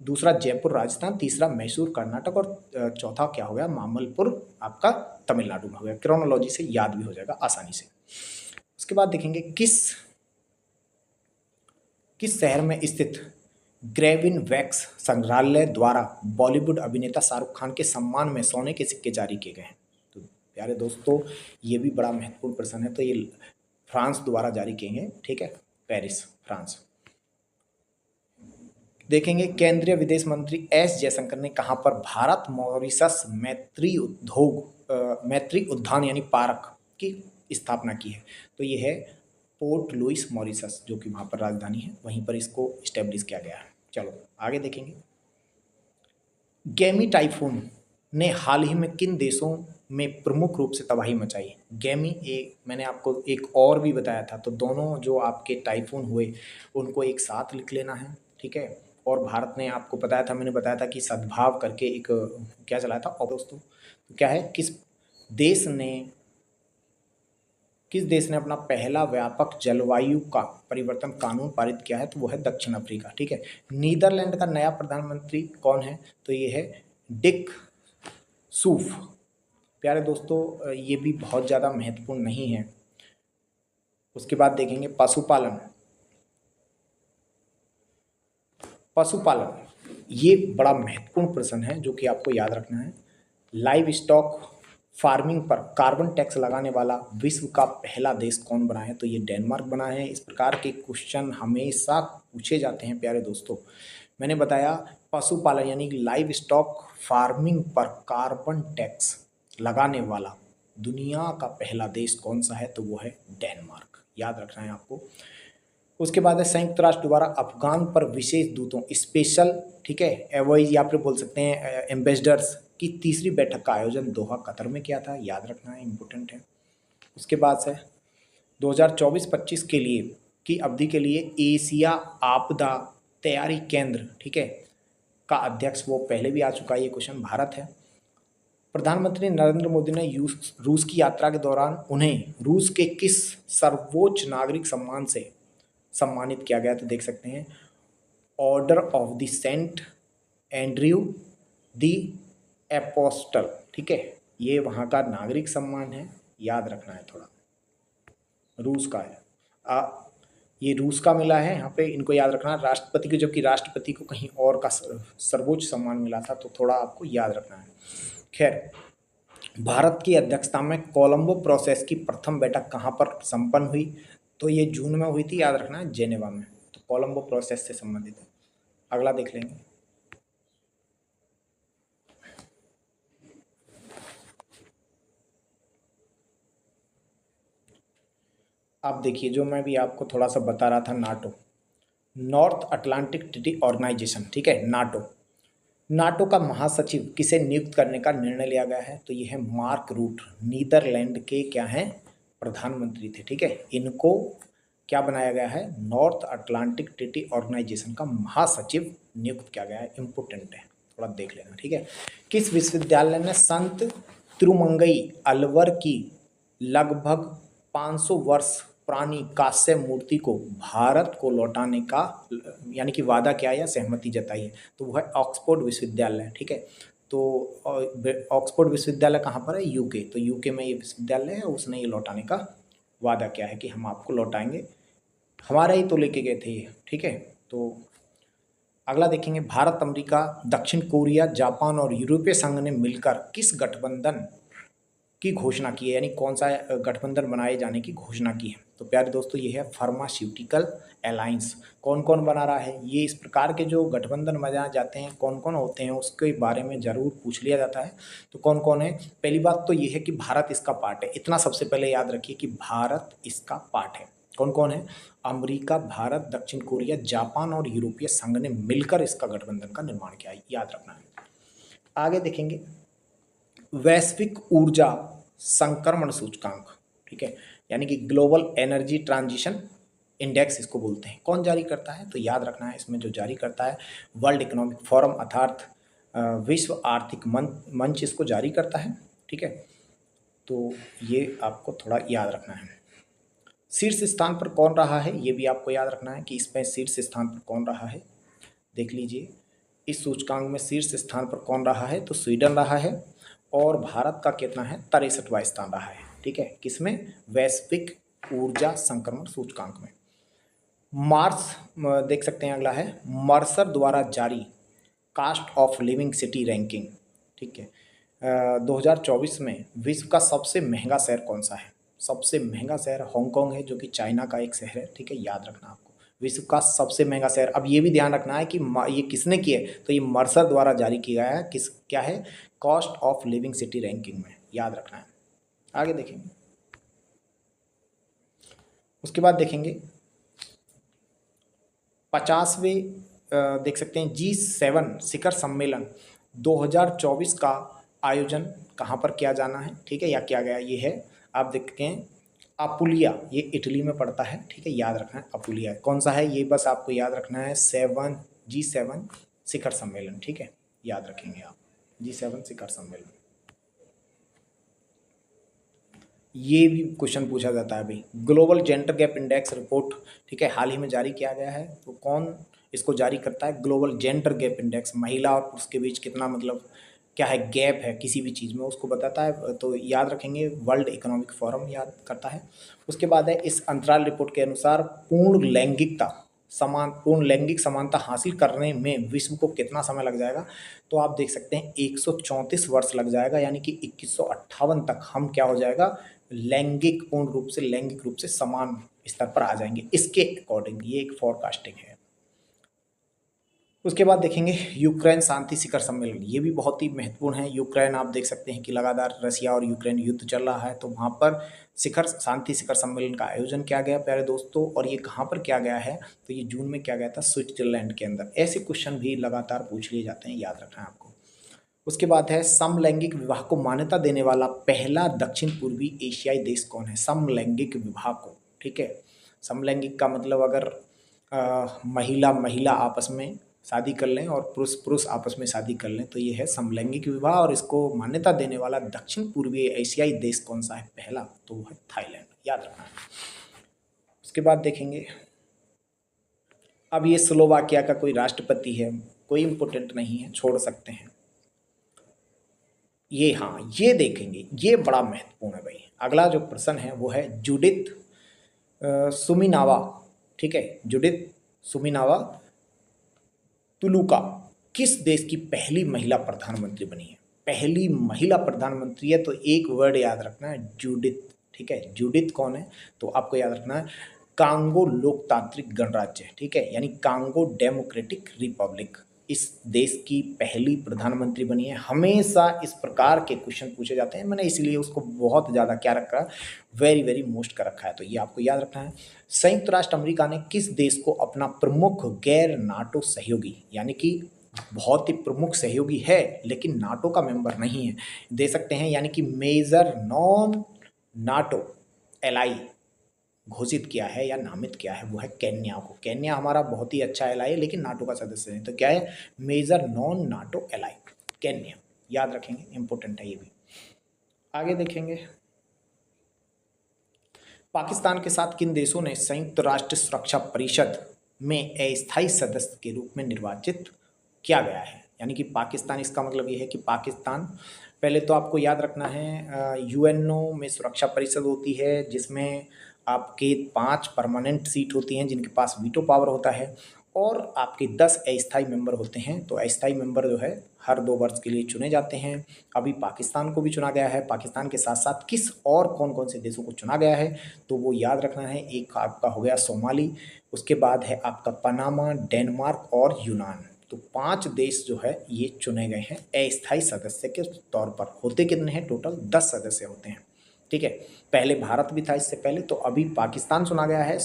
दूसरा जयपुर राजस्थान, तीसरा मैसूर कर्नाटक और चौथा क्या हो गया, मामल्लपुर आपका तमिलनाडु में हो गया। क्रोनोलॉजी से याद भी हो जाएगा आसानी से। उसके बाद देखेंगे किस शहर में स्थित ग्रेविन वैक्स संग्रहालय द्वारा बॉलीवुड अभिनेता शाहरुख खान के सम्मान में सोने के सिक्के जारी किए गए हैं। तो प्यारे दोस्तों, ये भी बड़ा महत्वपूर्ण प्रश्न है। तो ये फ्रांस द्वारा जारी किए गए, ठीक है, पेरिस, फ्रांस। देखेंगे केंद्रीय विदेश मंत्री एस जयशंकर ने कहाँ पर भारत मॉरिशस मैत्री उद्यान यानी पार्क की स्थापना की है। तो ये है पोर्ट लुइस मॉरिशस, जो कि वहाँ पर राजधानी है, वहीं पर इसको इस्टेब्लिश किया गया है। चलो आगे देखेंगे। गैमी टाइफून ने हाल ही में किन देशों में प्रमुख रूप से तबाही मचाई। गैमी मैंने आपको एक और भी बताया था। तो दोनों जो आपके टाइफून हुए उनको एक साथ लिख लेना है, ठीक है। और भारत ने आपको बताया था, मैंने बताया था कि सद्भाव करके एक क्या चलाया था। और दोस्तों तो क्या है, किस देश ने अपना पहला व्यापक जलवायु का परिवर्तन कानून पारित किया है, तो वो है दक्षिण अफ्रीका, ठीक है। नीदरलैंड का नया प्रधानमंत्री कौन है, तो ये है डिक सूफ। प्यारे दोस्तों, ये भी बहुत ज़्यादा महत्वपूर्ण नहीं है। उसके बाद देखेंगे पशुपालन, ये बड़ा महत्वपूर्ण प्रश्न है जो कि आपको याद रखना है। लाइव स्टॉक फार्मिंग पर कार्बन टैक्स लगाने वाला विश्व का पहला देश कौन बना है, तो ये डेनमार्क बना है। इस प्रकार के क्वेश्चन हमेशा पूछे जाते हैं प्यारे दोस्तों। मैंने बताया पशुपालन यानी लाइव स्टॉक फार्मिंग पर कार्बन टैक्स लगाने वाला दुनिया का पहला देश कौन सा है, तो वो है डेनमार्क, याद रखना है आपको। उसके बाद है संयुक्त राष्ट्र द्वारा अफगान पर विशेष दूतों स्पेशल, ठीक है, एवॉइज या फिर बोल सकते हैं एम्बेसडर्स की तीसरी बैठक का आयोजन दोहा कतर में किया था, याद रखना है, इम्पोर्टेंट है। उसके बाद से 2024-25 के लिए की अवधि के लिए एशिया आपदा तैयारी केंद्र, ठीक है, का अध्यक्ष, वो पहले भी आ चुका है ये क्वेश्चन, भारत है। प्रधानमंत्री नरेंद्र मोदी ने रूस की यात्रा के दौरान उन्हें रूस के किस सर्वोच्च नागरिक सम्मान से सम्मानित किया गया, तो देख सकते हैं order of the saint Andrew the apostle, ठीक है। ये वहाँ का नागरिक सम्मान है, याद रखना है थोड़ा, रूस का है। ये रूस का मिला है यहाँ पे, इनको याद रखना। राष्ट्रपति को, जबकि राष्ट्रपति को कहीं और का सर्वोच्च सम्मान मिला था, तो थोड़ा आपको याद रखना है। खैर, भारत की अध्यक्षता में कोलंबो प्रोसेस की प्रथम बैठक कहाँ पर संपन्न हुई, तो ये जून में हुई थी, याद रखना है, जेनेवा में। तो कोलंबो प्रोसेस से संबंधित है। अगला देख लेंगे। आप देखिए, जो मैं भी आपको थोड़ा सा बता रहा था, NATO, North Atlantic Treaty Organisation, ठीक है, नाटो का महासचिव किसे नियुक्त करने का निर्णय लिया गया है, तो ये है मार्क रूट, नीदरलैंड के क्या हैं, प्रधानमंत्री थे, ठीक है। इनको क्या बनाया गया है, नॉर्थ अटलांटिक ट्रीटी ऑर्गेनाइजेशन का महासचिव नियुक्त किया गया है, इंपोर्टेंट है, थोड़ा देख लेना, ठीक है। किस विश्वविद्यालय ने संत तिरुमंगई अलवर की लगभग 500 वर्ष पुरानी कांस्य मूर्ति को भारत को लौटाने का यानी कि वादा किया या सहमति जताई है, तो वो है ऑक्सफोर्ड विश्वविद्यालय, ठीक है। तो ऑक्सफोर्ड विश्वविद्यालय कहाँ पर है, यूके। तो यूके में ये विश्वविद्यालय है, उसने ये लौटाने का वादा किया है कि हम आपको लौटाएंगे, हमारा ही तो लेके गए थे ये, ठीक है। तो अगला देखेंगे, भारत, अमेरिका, दक्षिण कोरिया, जापान और यूरोपीय संघ ने मिलकर किस गठबंधन की घोषणा की है, यानी कौन सा गठबंधन बनाए जाने की घोषणा की है। तो प्यारे दोस्तों ये है फार्मास्यूटिकल अलायंस। कौन कौन बना रहा है, ये इस प्रकार के जो गठबंधन बनाए जाते हैं कौन कौन होते हैं उसके बारे में ज़रूर पूछ लिया जाता है। तो कौन कौन है, पहली बात तो ये है कि भारत इसका पार्ट है, इतना सबसे पहले याद रखिए कि भारत इसका पार्ट है। कौन कौन है, अमेरिका, भारत, दक्षिण कोरिया, जापान और यूरोपीय संघ ने मिलकर इसका गठबंधन का निर्माण किया है, याद रखना है। आगे देखेंगे, वैश्विक ऊर्जा संक्रमण सूचकांक, ठीक है, यानी कि ग्लोबल एनर्जी ट्रांजिशन इंडेक्स इसको बोलते हैं, कौन जारी करता है। तो याद रखना है, इसमें जो जारी करता है वर्ल्ड इकोनॉमिक फोरम अर्थात विश्व आर्थिक मंच इसको जारी करता है, ठीक है। तो ये आपको थोड़ा याद रखना है। शीर्ष स्थान पर कौन रहा है, ये भी आपको याद रखना है कि इसमें शीर्ष स्थान पर कौन रहा है। देख लीजिए इस सूचकांक में शीर्ष स्थान पर कौन रहा है, तो स्वीडन रहा है, और भारत का कितना है, 63वां स्थान रहा है, ठीक है, किसमें, वैश्विक ऊर्जा संक्रमण सूचकांक में। मार्स देख सकते हैं, अगला है मर्सर द्वारा जारी cost of living city ranking, ठीक है। 2024 में विश्व का सबसे महंगा शहर कौन सा है, सबसे महंगा शहर हांगकांग है, जो कि चाइना का एक शहर है, ठीक है, याद रखना आपको, विश्व का सबसे महंगा शहर। अब ये भी ध्यान रखना है कि ये किसने किया है, तो ये मर्सर द्वारा जारी किया गया है, किस क्या है, cost of living city ranking में, याद रखना है। आगे देखेंगे, उसके बाद देखेंगे 50वें देख सकते हैं G7 शिखर सम्मेलन 2024 का आयोजन कहाँ पर किया जाना है, ठीक है, या किया गया, ये है आप देखते हैं अपुलिया, ये इटली में पड़ता है, ठीक है, याद रखना है अपुलिया कौन सा है, ये बस आपको याद रखना है G7 शिखर सम्मेलन, ठीक है, याद रखेंगे आप G7 शिखर सम्मेलन। ये भी क्वेश्चन पूछा जाता है भाई, global gender gap index report, ठीक है, हाल ही में जारी किया गया है, तो कौन इसको जारी करता है, ग्लोबल जेंडर गैप इंडेक्स, महिला और पुरुष के बीच कितना मतलब क्या है गैप है किसी भी चीज़ में उसको बताता है, तो याद रखेंगे वर्ल्ड इकोनॉमिक फोरम याद करता है। उसके बाद है इस अंतराल रिपोर्ट के अनुसार पूर्ण लैंगिक समानता हासिल करने में विश्व को कितना समय लग जाएगा, तो आप देख सकते हैं 134 वर्ष लग जाएगा, यानी कि 2158 तक हम क्या हो जाएगा, पूर्ण रूप से लैंगिक रूप से समान स्तर पर आ जाएंगे, इसके अकॉर्डिंग ये एक फोरकास्टिंग है। उसके बाद देखेंगे यूक्रेन शांति शिखर सम्मेलन, ये भी बहुत ही महत्वपूर्ण है। यूक्रेन आप देख सकते हैं कि लगातार रसिया और यूक्रेन युद्ध चल रहा है, तो वहाँ पर शांति शिखर सम्मेलन का आयोजन किया गया प्यारे दोस्तों, और ये कहाँ पर किया गया है, तो ये जून में किया गया था स्विट्जरलैंड के अंदर। ऐसे क्वेश्चन भी लगातार पूछ लिए जाते हैं, याद रखना है आपको। उसके बाद है समलैंगिक विवाह को मान्यता देने वाला पहला दक्षिण पूर्वी एशियाई देश कौन है, समलैंगिक विवाह को, ठीक है, समलैंगिक का मतलब अगर महिला आपस में शादी कर लें और पुरुष आपस में शादी कर लें, तो ये है समलैंगिक विवाह, और इसको मान्यता देने वाला दक्षिण पूर्वी एशियाई देश कौन सा है पहला, तो वो है थाईलैंड, याद रखना है। उसके बाद देखेंगे, अब ये स्लोवाकिया का कोई राष्ट्रपति है, कोई इम्पोर्टेंट नहीं है, छोड़ सकते हैं ये, हाँ ये देखेंगे, ये बड़ा महत्वपूर्ण है भाई। अगला जो प्रश्न है वो है जुडिथ सुमिनावा, ठीक है, जुडिथ सुमिनावा तुलुका किस देश की पहली महिला प्रधानमंत्री बनी है, पहली महिला प्रधानमंत्री है, तो एक वर्ड याद रखना है जूडिथ, ठीक है, जूडिथ कौन है, तो आपको याद रखना है कांगो लोकतांत्रिक गणराज्य, ठीक है, यानी कांगो डेमोक्रेटिक रिपब्लिक इस देश की पहली प्रधानमंत्री बनी है। हमेशा इस प्रकार के क्वेश्चन पूछे जाते हैं, मैंने इसलिए उसको बहुत ज़्यादा क्या रखा, वेरी वेरी मोस्ट कर रखा है, तो ये आपको याद रखना है। संयुक्त राष्ट्र अमेरिका ने किस देश को अपना प्रमुख गैर नाटो सहयोगी, यानी कि बहुत ही प्रमुख सहयोगी है लेकिन नाटो का मेंबर नहीं है, दे सकते हैं, यानी कि मेजर नॉन नाटो एलाई घोषित किया है या नामित किया है, वो है केन्या को। केन्या हमारा बहुत ही अच्छा एलाई है लेकिन नाटो का सदस्य है, तो क्या है, major non NATO ally Kenya, याद रखेंगे, इंपॉर्टेंट है ये भी। आगे देखेंगे, पाकिस्तान के साथ किन देशों ने संयुक्त राष्ट्र सुरक्षा परिषद में अस्थायी सदस्य के रूप में निर्वाचित किया गया है, यानी कि पाकिस्तान, इसका मतलब ये है कि पाकिस्तान, पहले तो आपको याद रखना है यूएनओ में सुरक्षा परिषद होती है जिसमें आपके 5 परमानेंट सीट होती हैं जिनके पास वीटो पावर होता है, और आपके 10 अस्थायी मेंबर होते हैं। तो अस्थायी मेंबर जो है हर 2 वर्ष के लिए चुने जाते हैं। अभी पाकिस्तान को भी चुना गया है। पाकिस्तान के साथ साथ किस और कौन कौन से देशों को चुना गया है तो वो याद रखना है। एक आपका हो गया सोमाली, उसके बाद है आपका पनामा, डेनमार्क और यूनान। तो 5 देश जो है ये चुने गए हैं अस्थायी सदस्य के तौर पर। होते कितने हैं? टोटल 10 सदस्य होते हैं, ठीक है। पहले भारत भी था इससे पहले, तो अभी पाकिस्तान चुना गया है,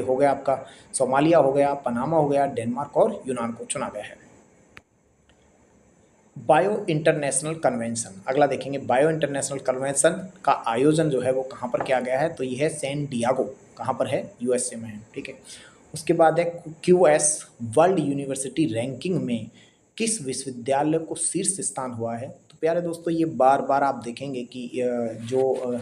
हो गया आपका सोमालिया हो गया, पनामा हो गया, डेनमार्क और यूनान को चुना गया है। बायो इंटरनेशनल कन्वेंशन, अगला देखेंगे। बायो इंटरनेशनल कन्वेंशन का आयोजन जो है वो कहाँ पर किया गया है तो ये है सैन डियागो। कहाँ पर है? यूएसए में है, ठीक है। उसके बाद है क्यूएस वर्ल्ड यूनिवर्सिटी रैंकिंग में किस विश्वविद्यालय को शीर्ष स्थान हुआ है। तो प्यारे दोस्तों ये बार बार आप देखेंगे कि जो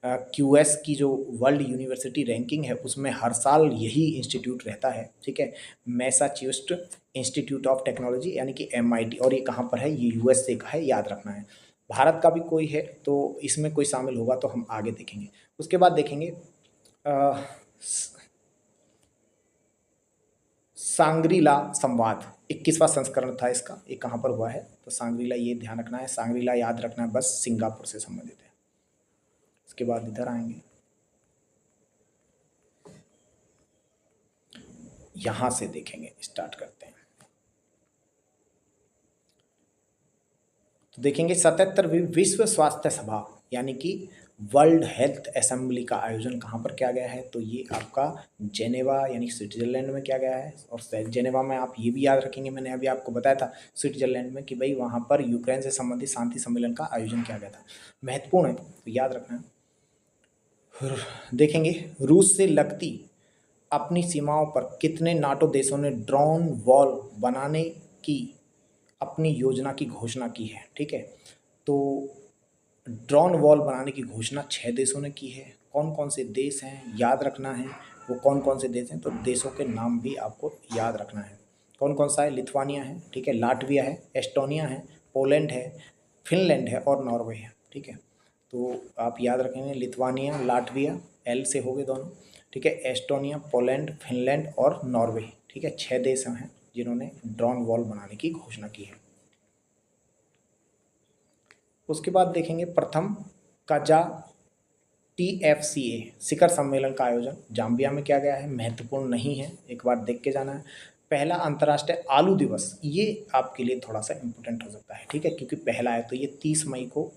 क्यूएस की जो वर्ल्ड यूनिवर्सिटी रैंकिंग है उसमें हर साल यही इंस्टीट्यूट रहता है, ठीक है। मैसाचुसेट्स इंस्टीट्यूट ऑफ टेक्नोलॉजी यानी कि MIT, और ये कहाँ पर है? ये यूएसए का है, याद रखना है। भारत का भी कोई है तो इसमें कोई शामिल होगा तो हम आगे देखेंगे। उसके बाद देखेंगे सांग्रीला संवाद, 21वां संस्करण था इसका। ये कहाँ पर हुआ है? तो सांग्रीला, ये ध्यान रखना है। सांग्रीला याद रखना है, बस सिंगापुर से संबंधित है। उसके बाद इधर आएंगे, यहां से देखेंगे, स्टार्ट करते हैं। तो देखेंगे 77वीं विश्व स्वास्थ्य सभा यानी कि वर्ल्ड हेल्थ असेंबली का आयोजन कहाँ पर किया गया है तो ये आपका जेनेवा यानी स्विट्जरलैंड में किया गया है। और जेनेवा में आप ये भी याद रखेंगे, मैंने अभी आपको बताया था स्विट्जरलैंड में, कि भाई वहाँ पर यूक्रेन से संबंधित शांति सम्मेलन का आयोजन किया गया था। महत्वपूर्ण है तो याद रखना है। देखेंगे रूस से लगती अपनी सीमाओं पर कितने नाटो देशों ने ड्रोन वॉल बनाने की अपनी योजना की घोषणा की है, ठीक है। तो ड्रोन वॉल बनाने की घोषणा 6 देशों ने की है। कौन कौन से देश हैं याद रखना है, वो कौन कौन से देश हैं तो देशों के नाम भी आपको याद रखना है। कौन कौन सा है? लिथुआनिया है, ठीक है, लाटविया है, एस्टोनिया है, पोलैंड है, फिनलैंड है और नॉर्वे है, ठीक है। तो आप याद रखेंगे लिथुआनिया, लाटविया, L से हो गए दोनों, ठीक है, एस्टोनिया, पोलैंड, फिनलैंड और नॉर्वे, ठीक है। 6 देश हैं जिन्होंने ड्रोन वॉल बनाने की घोषणा की है। उसके बाद देखेंगे प्रथम काजा TFCA शिखर सम्मेलन का आयोजन जाम्बिया में किया गया है। महत्वपूर्ण नहीं है, एक बार देख के जाना है। पहला अंतर्राष्ट्रीय आलू दिवस, ये आपके लिए थोड़ा सा इम्पोर्टेंट हो सकता है, ठीक है, क्योंकि पहला है तो ये 30 मई को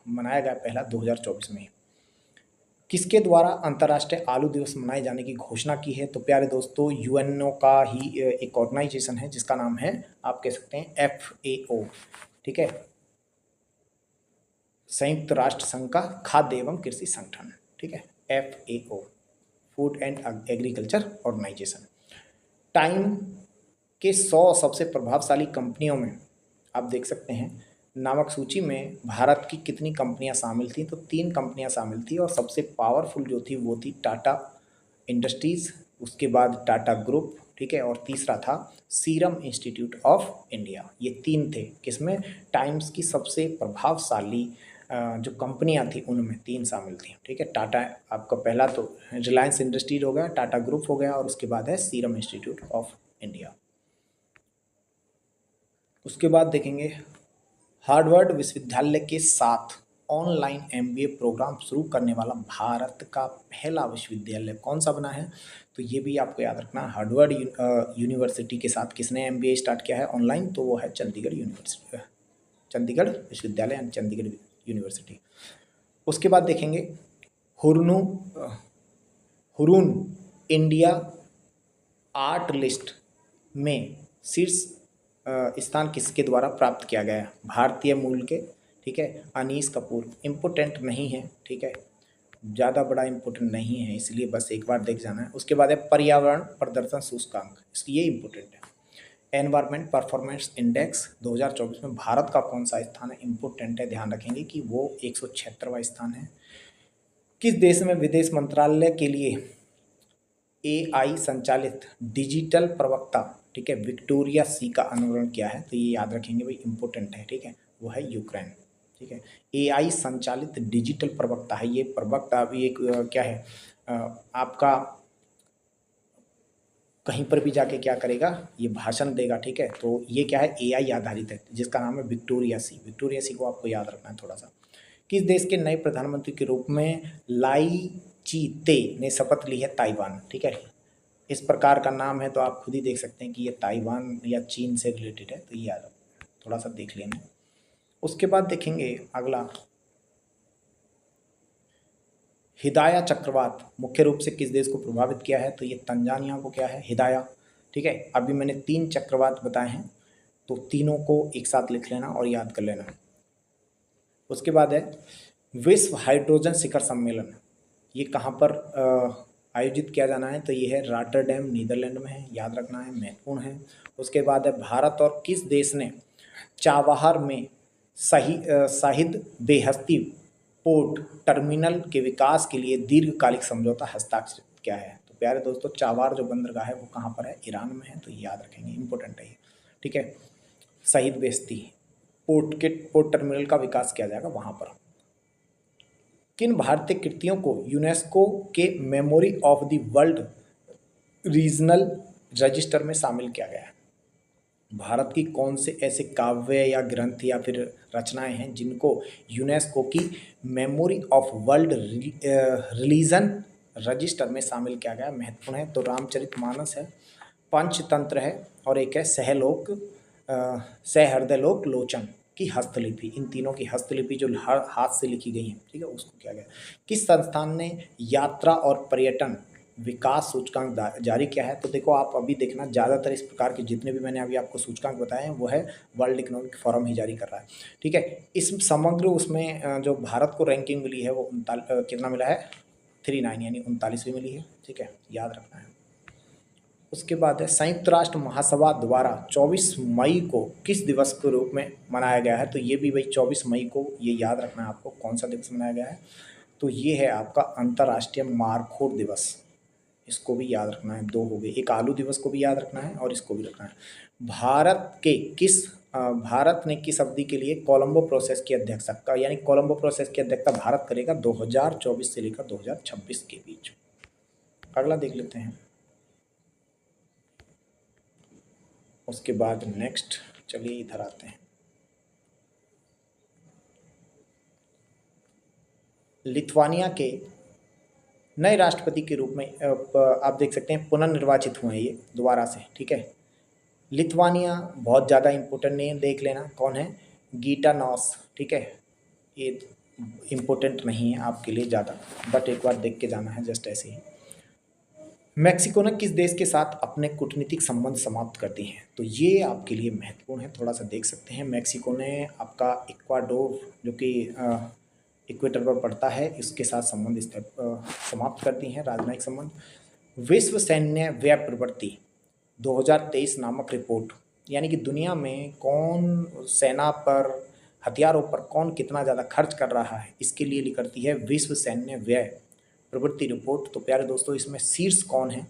मनाया गया, पहला 2024 में। किसके द्वारा अंतर्राष्ट्रीय आलू दिवस मनाए जाने की घोषणा की है तो प्यारे दोस्तों UNO का ही एक ऑर्गेनाइजेशन है जिसका नाम है, आप कह सकते हैं FAO, ठीक है, संयुक्त राष्ट्र संघ का खाद्य एवं कृषि संगठन, ठीक है, FAO, food and agriculture organisation. Time के 100 सबसे प्रभावशाली कंपनियों में आप देख सकते हैं नामक सूची में भारत की कितनी कंपनियां शामिल थी तो 3 कंपनियां शामिल थी, और सबसे पावरफुल जो थी वो थी टाटा इंडस्ट्रीज़, उसके बाद टाटा ग्रुप, ठीक है, और तीसरा था सीरम इंस्टीट्यूट ऑफ इंडिया। ये 3 थे किसमें? टाइम्स की सबसे प्रभावशाली जो कंपनियां थी उनमें 3 शामिल थी, ठीक है। टाटा आपका पहला तो रिलायंस इंडस्ट्रीज हो गया, टाटा ग्रुप हो गया, और उसके बाद है सीरम इंस्टीट्यूट ऑफ इंडिया। उसके बाद देखेंगे हार्वर्ड विश्वविद्यालय के साथ ऑनलाइन MBA प्रोग्राम शुरू करने वाला भारत का पहला विश्वविद्यालय कौन सा बना है तो ये भी आपको याद रखना है। हार्वर्ड यूनिवर्सिटी के साथ किसने MBA स्टार्ट किया है ऑनलाइन तो वो है चंडीगढ़ यूनिवर्सिटी, चंडीगढ़ विश्वविद्यालय एंड चंडीगढ़ यूनिवर्सिटी। उसके बाद देखेंगे हुरून इंडिया आर्ट लिस्ट में शीर्ष स्थान किसके द्वारा प्राप्त किया गया? भारतीय मूल के, ठीक है, अनीस कपूर। इम्पोर्टेंट नहीं है, ठीक है, ज़्यादा बड़ा इम्पोर्टेंट नहीं है, इसलिए बस एक बार देख जाना है। उसके बाद है पर्यावरण प्रदर्शन सूचकांक, ये इम्पोर्टेंट है। एनवायरमेंट परफॉर्मेंस इंडेक्स 2024 में भारत का कौन सा स्थान है? इम्पोर्टेंट है, ध्यान रखेंगे कि वो 176वां स्थान है। किस देश में विदेश मंत्रालय के लिए AI संचालित डिजिटल प्रवक्ता, ठीक है, विक्टोरिया सी का अनुकरण किया है तो ये याद रखेंगे भाई, इंपॉर्टेंट है, ठीक है, वो है यूक्रेन, ठीक है। एआई संचालित डिजिटल प्रवक्ता है। ये प्रवक्ता अभी एक क्या है, आपका कहीं पर भी जाके क्या करेगा, ये भाषण देगा, ठीक है। तो ये क्या है, एआई आधारित है, जिसका नाम है विक्टोरिया सी। विक्टोरिया सी को आपको याद रखना है थोड़ा सा। किस देश के नए प्रधानमंत्री के रूप में लाई चीते ने शपथ ली है ताइवान, ठीक है। इस प्रकार का नाम है तो आप खुद ही देख सकते हैं कि ये ताइवान या चीन से रिलेटेड है, तो ये याद थोड़ा सा देख लेना। उसके बाद देखेंगे अगला, हिदाया चक्रवात मुख्य रूप से किस देश को प्रभावित किया है, तो ये तंजानिया को क्या है, हिदाया, ठीक है। अभी मैंने 3 चक्रवात बताए हैं, तो तीनों को एक साथ लिख लेना और याद कर लेना। उसके बाद है विश्व हाइड्रोजन शिखर सम्मेलन, ये कहाँ पर आयोजित किया जाना है, तो ये है रॉटरडैम नीदरलैंड में है, याद रखना है, महत्वपूर्ण है। उसके बाद है भारत और किस देश ने चाबहार में शाहिद बेहस्ती पोर्ट टर्मिनल के विकास के लिए दीर्घकालिक समझौता हस्ताक्षरित किया है। तो प्यारे दोस्तों, चाबहार जो बंदरगाह है वो कहाँ पर है, ईरान में है, तो ये याद रखेंगे, इंपॉर्टेंट है ये, ठीक है। शाहिद बेहस्ती पोर्ट टर्मिनल का विकास किया जाएगा वहाँ पर। किन भारतीय कृतियों को यूनेस्को के memory of the world regional register में शामिल किया गया है। भारत की कौन से ऐसे काव्य या ग्रंथ या फिर रचनाएं हैं जिनको यूनेस्को की memory of world religion register में शामिल किया गया, महत्वपूर्ण है। तो रामचरितमानस है, पंचतंत्र है, और एक है सहृदयलोक लोचन की हस्तलिपि। इन तीनों की हस्तलिपि जो हाथ से लिखी गई है, ठीक है, उसको किया गया। किस संस्थान ने यात्रा और पर्यटन विकास सूचकांक जारी किया है, तो देखो आप अभी देखना, ज़्यादातर इस प्रकार के जितने भी मैंने अभी आपको सूचकांक बताए हैं वो है वर्ल्ड इकोनॉमिक फोरम ही जारी कर रहा है, ठीक है। इस समग्र उसमें जो भारत को रैंकिंग मिली है वो कितना मिला है, 39 यानी 39वीं मिली है, ठीक है, याद रखना है। उसके बाद है संयुक्त राष्ट्र महासभा द्वारा 24 मई को किस दिवस के रूप में मनाया गया है, तो ये भी भाई 24 मई को, ये याद रखना है आपको, कौन सा दिवस मनाया गया है, तो ये है आपका अंतर्राष्ट्रीय मारखोर दिवस। इसको भी याद रखना है, 2 हो गए, एक आलू दिवस को भी याद रखना है और इसको भी रखना है। भारत ने किस अवधि के लिए कोलंबो प्रोसेस की अध्यक्षता, यानी कोलंबो प्रोसेस की अध्यक्षता भारत करेगा 2024 से लेकर 2026 के बीच। अगला देख लेते हैं। उसके बाद नेक्स्ट, चलिए इधर आते हैं। लिथुआनिया के नए राष्ट्रपति के रूप में आप देख सकते हैं पुनर्निर्वाचित हुए हैं ये दोबारा से, ठीक है। लिथुआनिया बहुत ज़्यादा इंपॉर्टेंट नहीं है, देख लेना कौन है, गीटानॉस, ठीक है। ये इम्पोर्टेंट नहीं है आपके लिए ज़्यादा, बट एक बार देख के जाना है, जस्ट ऐसे ही। मैक्सिको ने किस देश के साथ अपने कूटनीतिक संबंध समाप्त कर दिए हैं, तो ये आपके लिए महत्वपूर्ण है, थोड़ा सा देख सकते हैं। मैक्सिको ने आपका इक्वाडोर, जो कि इक्वेटर पर पड़ता है, इसके साथ संबंध समाप्त कर दिए हैं, राजनयिक संबंध। विश्व सैन्य व्यय प्रवृत्ति 2023 नामक रिपोर्ट, यानी कि दुनिया में कौन सेना पर, हथियारों पर कौन कितना ज़्यादा खर्च कर रहा है, इसके लिए निकलती है विश्व सैन्य व्यय प्रवृत्ति रिपोर्ट। तो प्यारे दोस्तों, इसमें शीर्ष कौन है,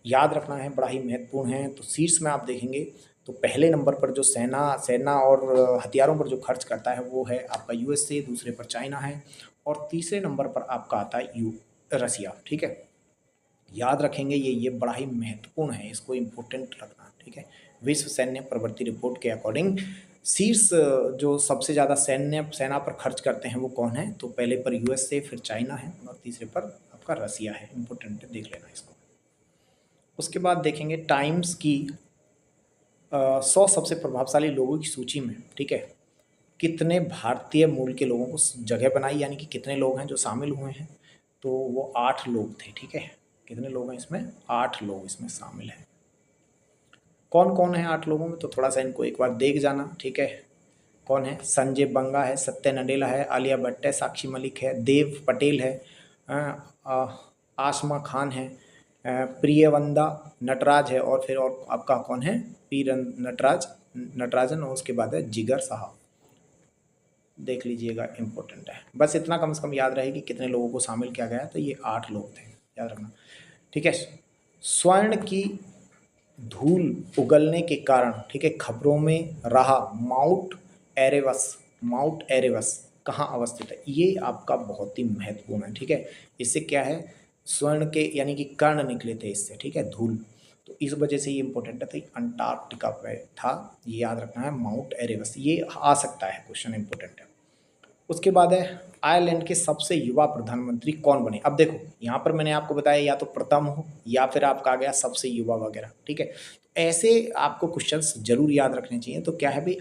याद रखना है, बड़ा ही महत्वपूर्ण है। तो शीर्ष में आप देखेंगे तो पहले नंबर पर जो सेना और हथियारों पर जो खर्च करता है वो है आपका यूएसए, दूसरे पर चाइना है, और तीसरे नंबर पर आपका आता है रसिया, ठीक है। याद रखेंगे, ये बड़ा ही महत्वपूर्ण है, इसको इम्पोर्टेंट रखना, ठीक है। विश्व सैन्य प्रवृत्ति रिपोर्ट के अकॉर्डिंग शीर्ष जो सबसे ज़्यादा सेना पर खर्च करते हैं वो कौन है, तो पहले पर यूएसए, फिर चाइना है, और तीसरे पर आपका रसिया है, इम्पोर्टेंट है, देख लेना इसको। उसके बाद देखेंगे टाइम्स की 100 सबसे प्रभावशाली लोगों की सूची में, ठीक है, कितने भारतीय मूल के लोगों को जगह बनाई, यानी कि कितने लोग हैं जो शामिल हुए हैं, तो वो 8 लोग थे, ठीक है। कितने लोग हैं इसमें, 8 लोग इसमें शामिल हैं। कौन कौन है 8 लोगों में, तो थोड़ा सा इनको एक बार देख जाना, ठीक है। कौन है, संजय बंगा है, सत्या नडेला है, आलिया भट्ट है, साक्षी मलिक है, देव पटेल है, आसमा खान है, प्रियवंदा नटराज है, और फिर और आपका कौन है, नटराजन, और उसके बाद है जिगर साहब, देख लीजिएगा, इम्पोर्टेंट है। बस इतना कम से कम याद रहे कि कितने लोगों को शामिल किया गया, तो ये 8 लोग थे, याद रखना, ठीक है। स्वर्ण की धूल उगलने के कारण, ठीक है, खबरों में रहा माउंट एरेबस, माउंट एरेबस कहाँ अवस्थित है? ये आपका बहुत ही महत्वपूर्ण है, ठीक है। इससे क्या है, स्वर्ण के यानी कि कर्ण निकले थे इससे, ठीक है, धूल, तो इस वजह से ये इंपॉर्टेंट है। तो अंटार्कटिका पे था, ये याद रखना है, माउंट एरेबस, ये आ सकता है, क्वेश्चन इंपॉर्टेंट है। उसके बाद है आयरलैंड के सबसे युवा प्रधानमंत्री कौन बने? अब देखो यहाँ पर मैंने आपको बताया या तो प्रथम हो या फिर आपका आ गया सबसे युवा वगैरह, ठीक है। ऐसे आपको क्वेश्चंस जरूर याद रखने चाहिए। तो क्या है भाई,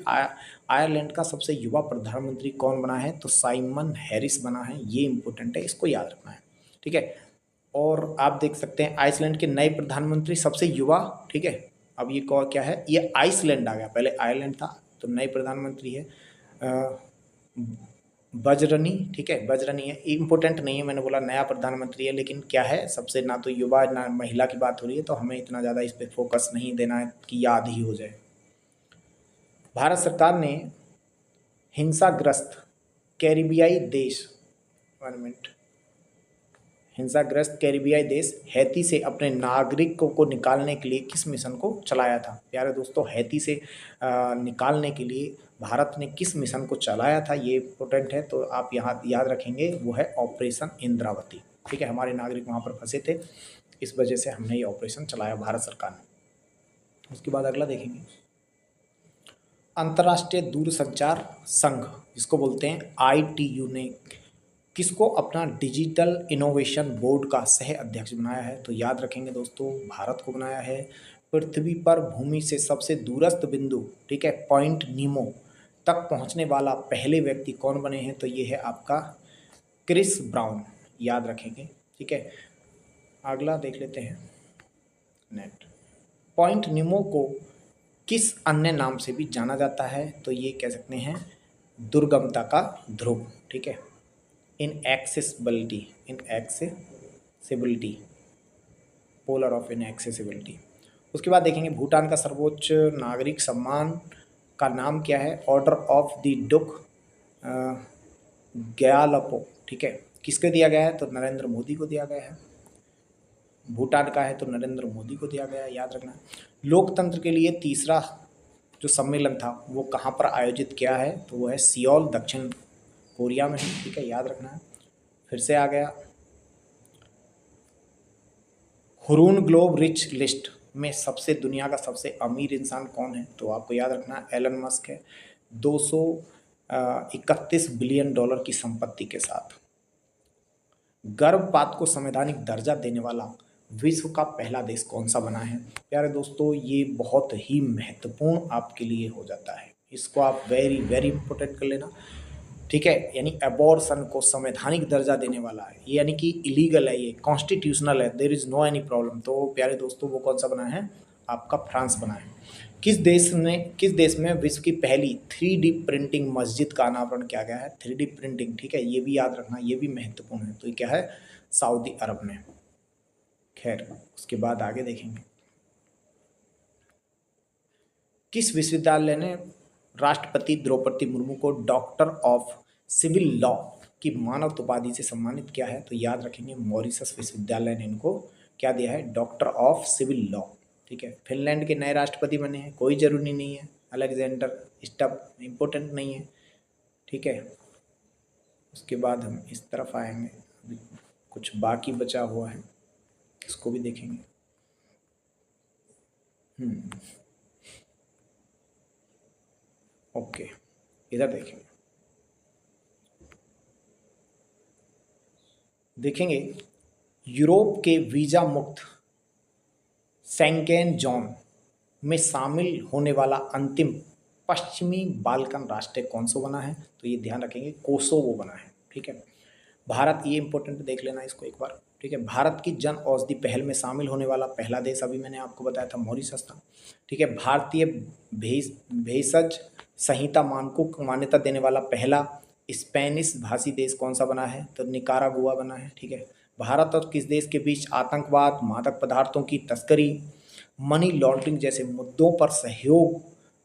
आयरलैंड का सबसे युवा प्रधानमंत्री कौन बना है? तो साइमन हैरिस बना है, ये इंपॉर्टेंट है, इसको याद रखना है, ठीक है। और आप देख सकते हैं आइसलैंड के नए प्रधानमंत्री सबसे युवा, ठीक है। अब ये क्या है, ये आइसलैंड आ गया, पहले आयरलैंड था, तो नए प्रधानमंत्री है बजरनी, ठीक है, बजरनी है, इम्पोर्टेंट नहीं है, मैंने बोला नया प्रधानमंत्री है, लेकिन क्या है, सबसे ना तो युवा ना महिला की बात हो रही है, तो हमें इतना ज़्यादा इस पर फोकस नहीं देना है कि याद ही हो जाए। भारत सरकार ने हिंसाग्रस्त कैरिबियाई देश, 1 मिनट, हिंसाग्रस्त कैरिबियाई देश हैती से अपने नागरिकों को निकालने के लिए किस मिशन को चलाया था? प्यारे दोस्तों, हैती से निकालने के लिए भारत ने किस मिशन को चलाया था, ये इम्पोर्टेंट है, तो आप यहाँ याद रखेंगे, वो है ऑपरेशन इंद्रावती, ठीक है। हमारे नागरिक वहाँ पर फंसे थे, इस वजह से हमने ये ऑपरेशन चलाया भारत सरकार ने। उसके बाद अगला देखेंगे, अंतर्राष्ट्रीय दूरसंचार संघ जिसको बोलते हैं ITU ने किसको अपना डिजिटल इनोवेशन बोर्ड का सह अध्यक्ष बनाया है? तो याद रखेंगे दोस्तों, भारत को बनाया है। पृथ्वी पर भूमि से सबसे दूरस्थ बिंदु, ठीक है, पॉइंट नीमो तक पहुंचने वाला पहले व्यक्ति कौन बने हैं? तो ये है आपका क्रिस ब्राउन, याद रखेंगे, ठीक है। अगला देख लेते हैं, नेट पॉइंट नीमो को किस अन्य नाम से भी जाना जाता है? तो ये कह सकते हैं दुर्गमता का ध्रुव, ठीक है, इनएक्सेसिबिलिटी, पोलर ऑफ इनएक्सेसिबिलिटी। उसके बाद देखेंगे भूटान का सर्वोच्च नागरिक सम्मान का नाम क्या है? ऑर्डर ऑफ द डुक ग्यालपो, ठीक है, किसके दिया गया है? तो नरेंद्र मोदी को दिया गया है। भूटान का है तो नरेंद्र मोदी को दिया गया है, याद रखना। लोकतंत्र के लिए तीसरा जो सम्मेलन था वो कहाँ पर आयोजित किया है? तो वो है सियोल, दक्षिण कोरिया में है, ठीक है, याद रखना है। फिर से आ गया, हुरून ग्लोब रिच लिस्ट में सबसे दुनिया का सबसे अमीर इंसान कौन है? तो आपको याद रखना है एलन मस्क है, 231 बिलियन डॉलर की संपत्ति के साथ। गर्भपात को संवैधानिक दर्जा देने वाला विश्व का पहला देश कौन सा बना है? प्यारे दोस्तों, ये बहुत ही महत्वपूर्ण आपके लिए हो जाता है, इसको आप वेरी वेरी इंपॉर्टेंट कर लेना, ठीक है। यानी अबॉर्शन को संवैधानिक दर्जा देने वाला है, ये यानी कि इलीगल है, ये कॉन्स्टिट्यूशनल है, there is no any problem. तो प्यारे दोस्तों, वो कौन सा बना है? आपका फ्रांस बना है। किस देश में विश्व की पहली 3D प्रिंटिंग मस्जिद का अनावरण किया गया है? 3D प्रिंटिंग, ठीक है, ये भी याद रखना, ये भी महत्वपूर्ण है। तो ये क्या है? सऊदी अरब में। खैर, उसके बाद आगे देखेंगे, किस विश्वविद्यालय ने राष्ट्रपति द्रौपदी मुर्मू को डॉक्टर ऑफ सिविल लॉ की मानद उपाधि से सम्मानित किया है? तो याद रखेंगे मॉरिशस विश्वविद्यालय ने इनको क्या दिया है? डॉक्टर ऑफ सिविल लॉ, ठीक है। फिनलैंड के नए राष्ट्रपति बने हैं, कोई ज़रूरी नहीं है, अलेक्जेंडर स्टब, इम्पोर्टेंट नहीं है, ठीक है। उसके बाद हम इस तरफ आएंगे, अभी कुछ बाकी बचा हुआ है, इसको भी देखेंगे। ओके, इधर देखेंगे यूरोप के वीज़ा मुक्त शेंगेन जोन में शामिल होने वाला अंतिम पश्चिमी बाल्कन राष्ट्र कौन सा बना है? तो ये ध्यान रखेंगे, कोसोवो बना है, ठीक है। भारत, ये इंपॉर्टेंट देख लेना इसको एक बार, ठीक है। भारत की जन औषधि पहल में शामिल होने वाला पहला देश, अभी मैंने आपको बताया था, मॉरिशस था, ठीक है। भारतीय भेषज संहिता मानकों को मान्यता देने वाला पहला स्पेनिश भाषी देश कौन सा बना है? तो निकारागुआ बना है, ठीक है। भारत और किस देश के बीच आतंकवाद, मादक पदार्थों की तस्करी, मनी लॉन्ड्रिंग जैसे मुद्दों पर सहयोग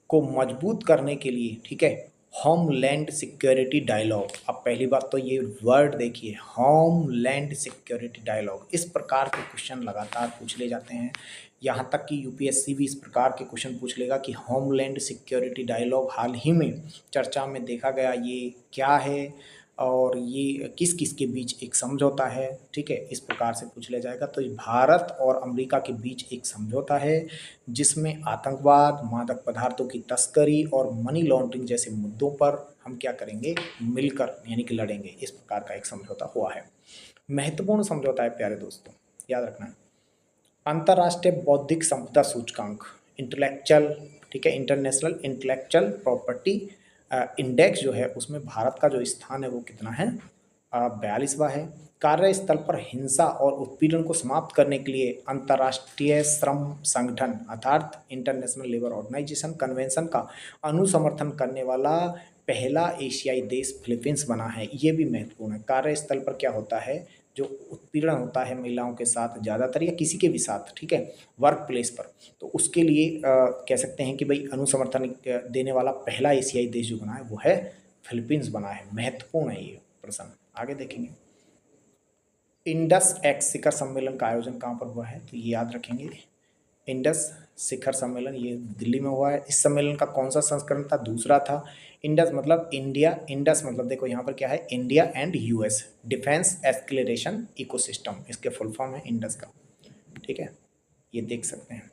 को मजबूत करने के लिए, ठीक है, होमलैंड सिक्योरिटी डायलॉग। अब पहली बात तो ये वर्ड देखिए, होमलैंड सिक्योरिटी डायलॉग। इस प्रकार के क्वेश्चन लगातार पूछ ले जाते हैं, यहाँ तक कि यूपीएससी भी इस प्रकार के क्वेश्चन पूछ लेगा कि होमलैंड सिक्योरिटी डायलॉग हाल ही में चर्चा में देखा गया, ये क्या है और ये किस किस के बीच एक समझौता है, ठीक है, इस प्रकार से पूछ लिया जाएगा। तो ये भारत और अमेरिका के बीच एक समझौता है जिसमें आतंकवाद, मादक पदार्थों की तस्करी और मनी लॉन्ड्रिंग जैसे मुद्दों पर हम क्या करेंगे, मिलकर यानी कि लड़ेंगे। इस प्रकार का एक समझौता हुआ है, महत्वपूर्ण समझौता है प्यारे दोस्तों, याद रखना है। अंतर्राष्ट्रीय बौद्धिक संपदा सूचकांक, इंटेलेक्चुअल, ठीक है, इंटरनेशनल इंटेलेक्चुअल प्रॉपर्टी इंडेक्स जो है उसमें भारत का जो स्थान है वो कितना है, 42वां है। कार्यस्थल पर हिंसा और उत्पीड़न को समाप्त करने के लिए अंतर्राष्ट्रीय श्रम संगठन अर्थात इंटरनेशनल लेबर ऑर्गेनाइजेशन कन्वेंशन का अनुसमर्थन करने वाला पहला एशियाई देश फिलीपींस बना है। ये भी महत्वपूर्ण है। कार्यस्थल पर क्या होता है, जो उत्पीड़न होता है महिलाओं के साथ ज़्यादातर या किसी के भी साथ, ठीक है, वर्क प्लेस पर, तो उसके लिए कह सकते हैं कि भाई अनुसमर्थन देने वाला पहला एशियाई देश जो बना है वो है फिलीपींस बना है। महत्वपूर्ण है ये प्रश्न, आगे देखेंगे। इंडस एक्स शिखर सम्मेलन का आयोजन कहाँ पर हुआ है, तो ये याद रखेंगे, इंडस शिखर सम्मेलन ये दिल्ली में हुआ है। इस सम्मेलन का कौन सा संस्करण था, दूसरा था। इंडस मतलब इंडिया, इंडस मतलब देखो यहाँ पर क्या है, India and US defence acceleration ecosystem, इसके फुल फॉर्म है इंडस का, ठीक है, ये देख सकते हैं।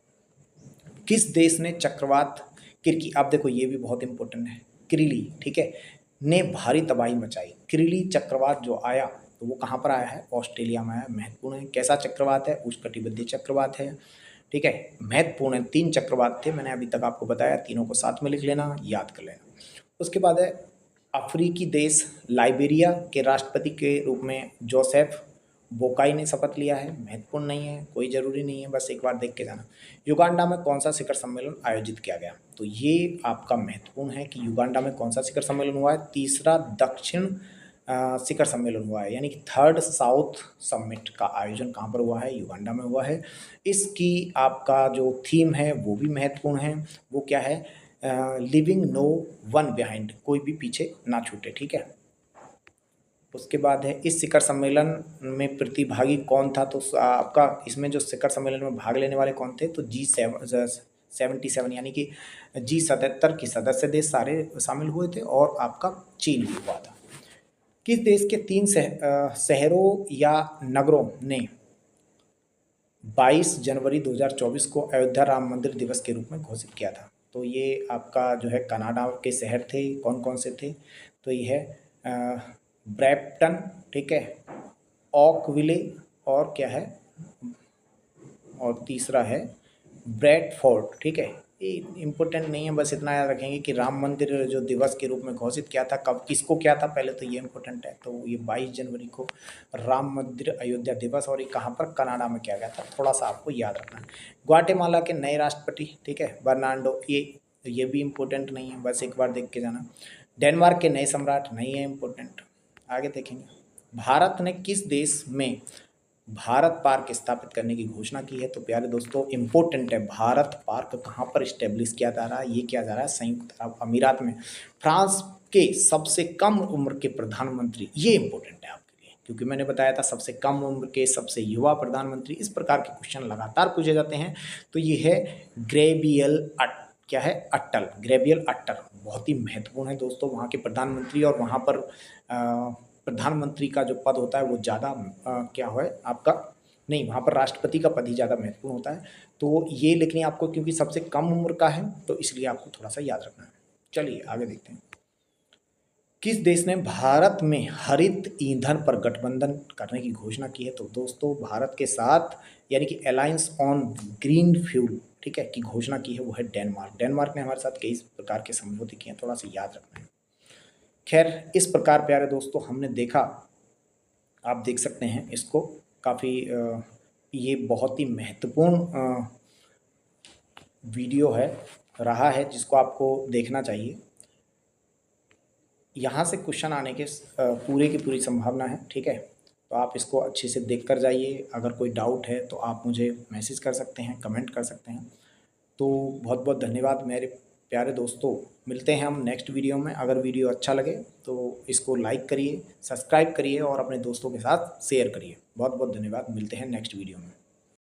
किस देश ने चक्रवात किरकी, अब देखो ये भी बहुत इंपॉर्टेंट है, क्रिली, ठीक है, ने भारी तबाही मचाई। क्रिली चक्रवात जो आया तो वो कहाँ पर आया है, ऑस्ट्रेलिया में आया। महत्वपूर्ण है। कैसा चक्रवात है, उष्णकटिबंधीय चक्रवात है, ठीक है, महत्वपूर्ण है। 3 चक्रवात थे, मैंने अभी तक आपको बताया, तीनों को साथ में लिख लेना, याद कर लेना। उसके बाद है अफ्रीकी देश लाइबेरिया के राष्ट्रपति के रूप में जोसेफ बोकाई ने शपथ लिया है। महत्वपूर्ण नहीं है, कोई ज़रूरी नहीं है, बस एक बार देख के जाना। युगांडा में कौन सा शिखर सम्मेलन आयोजित किया गया, तो ये आपका महत्वपूर्ण है कि युगांडा में कौन सा शिखर सम्मेलन हुआ है, तीसरा दक्षिण शिखर सम्मेलन हुआ है, यानी कि 3rd साउथ समिट का आयोजन कहाँ पर हुआ है, युगांडा में हुआ है। इसकी आपका जो थीम है वो भी महत्वपूर्ण है, वो क्या है, लिविंग नो वन बिहाइंड, कोई भी पीछे ना छूटे, ठीक है। उसके बाद है इस शिखर सम्मेलन में प्रतिभागी कौन था, तो आपका इसमें जो शिखर सम्मेलन में भाग लेने वाले कौन थे, तो G77 यानी कि G77 की सदस्य देश सारे शामिल हुए थे और आपका चीन भी हुआ था। किस देश के 3 शहरों या नगरों ने 22 जनवरी 2024 को अयोध्या राम मंदिर दिवस के रूप में घोषित किया था, तो ये आपका जो है कनाडा के शहर थे। कौन कौन से थे, तो ये है ब्रैम्पटन, ठीक है, ओकविले और क्या है, और तीसरा है ब्रैडफोर्ड, ठीक है। ये इम्पोर्टेंट नहीं है, बस इतना याद रखेंगे कि राम मंदिर जो दिवस के रूप में घोषित किया था, कब किसको किया था पहले, तो ये इम्पोर्टेंट है। तो ये 22 जनवरी को राम मंदिर अयोध्या दिवस, और ये कहाँ पर, कनाडा में किया गया था, थोड़ा सा आपको याद रखना है। ग्वाटेमाला के नए राष्ट्रपति, ठीक है, बर्नार्डो, ये भी इम्पोर्टेंट नहीं है, बस एक बार देख के जाना। डेनमार्क के नए सम्राट नहीं है इम्पोर्टेंट, आगे देखेंगे। भारत ने किस देश में भारत पार्क स्थापित करने की घोषणा की है, तो प्यारे दोस्तों इम्पोर्टेंट है, भारत पार्क कहाँ पर इस्टेब्लिश किया जा रहा है, ये किया जा रहा है संयुक्त अरब अमीरात में। फ्रांस के सबसे कम उम्र के प्रधानमंत्री, ये इम्पोर्टेंट है आपके लिए, क्योंकि मैंने बताया था सबसे कम उम्र के सबसे युवा प्रधानमंत्री। इस प्रकार के क्वेश्चन लगातार पूछे जाते हैं। तो ये है क्या है, अटल, ग्रेवियल अटल, बहुत ही महत्वपूर्ण है दोस्तों। वहाँ के प्रधानमंत्री और वहाँ पर प्रधानमंत्री का जो पद होता है वो ज़्यादा क्या है आपका, नहीं, वहाँ पर राष्ट्रपति का पद ही ज़्यादा महत्वपूर्ण होता है। तो ये लिखनी है आपको, क्योंकि सबसे कम उम्र का है, तो इसलिए आपको थोड़ा सा याद रखना है। चलिए आगे देखते हैं। किस देश ने भारत में हरित ईंधन पर गठबंधन करने की घोषणा की है, तो दोस्तों भारत के साथ यानी कि अलायंस ऑन ग्रीन फ्यूल, ठीक है, की घोषणा की है, वो है डेनमार्क। डेनमार्क ने हमारे साथ कई प्रकार के समझौते किए हैं, थोड़ा सा याद रखना है। खैर, इस प्रकार प्यारे दोस्तों हमने देखा, आप देख सकते हैं इसको, काफ़ी ये बहुत ही महत्वपूर्ण वीडियो है रहा है, जिसको आपको देखना चाहिए। यहाँ से क्वेश्चन आने के पूरे की पूरी संभावना है, ठीक है, तो आप इसको अच्छे से देख कर जाइए। अगर कोई डाउट है तो आप मुझे मैसेज कर सकते हैं, कमेंट कर सकते हैं। तो बहुत बहुत धन्यवाद मेरे प्यारे दोस्तों, मिलते हैं हम नेक्स्ट वीडियो में। अगर वीडियो अच्छा लगे तो इसको लाइक करिए, सब्सक्राइब करिए और अपने दोस्तों के साथ शेयर करिए। बहुत बहुत धन्यवाद। मिलते हैं नेक्स्ट वीडियो में।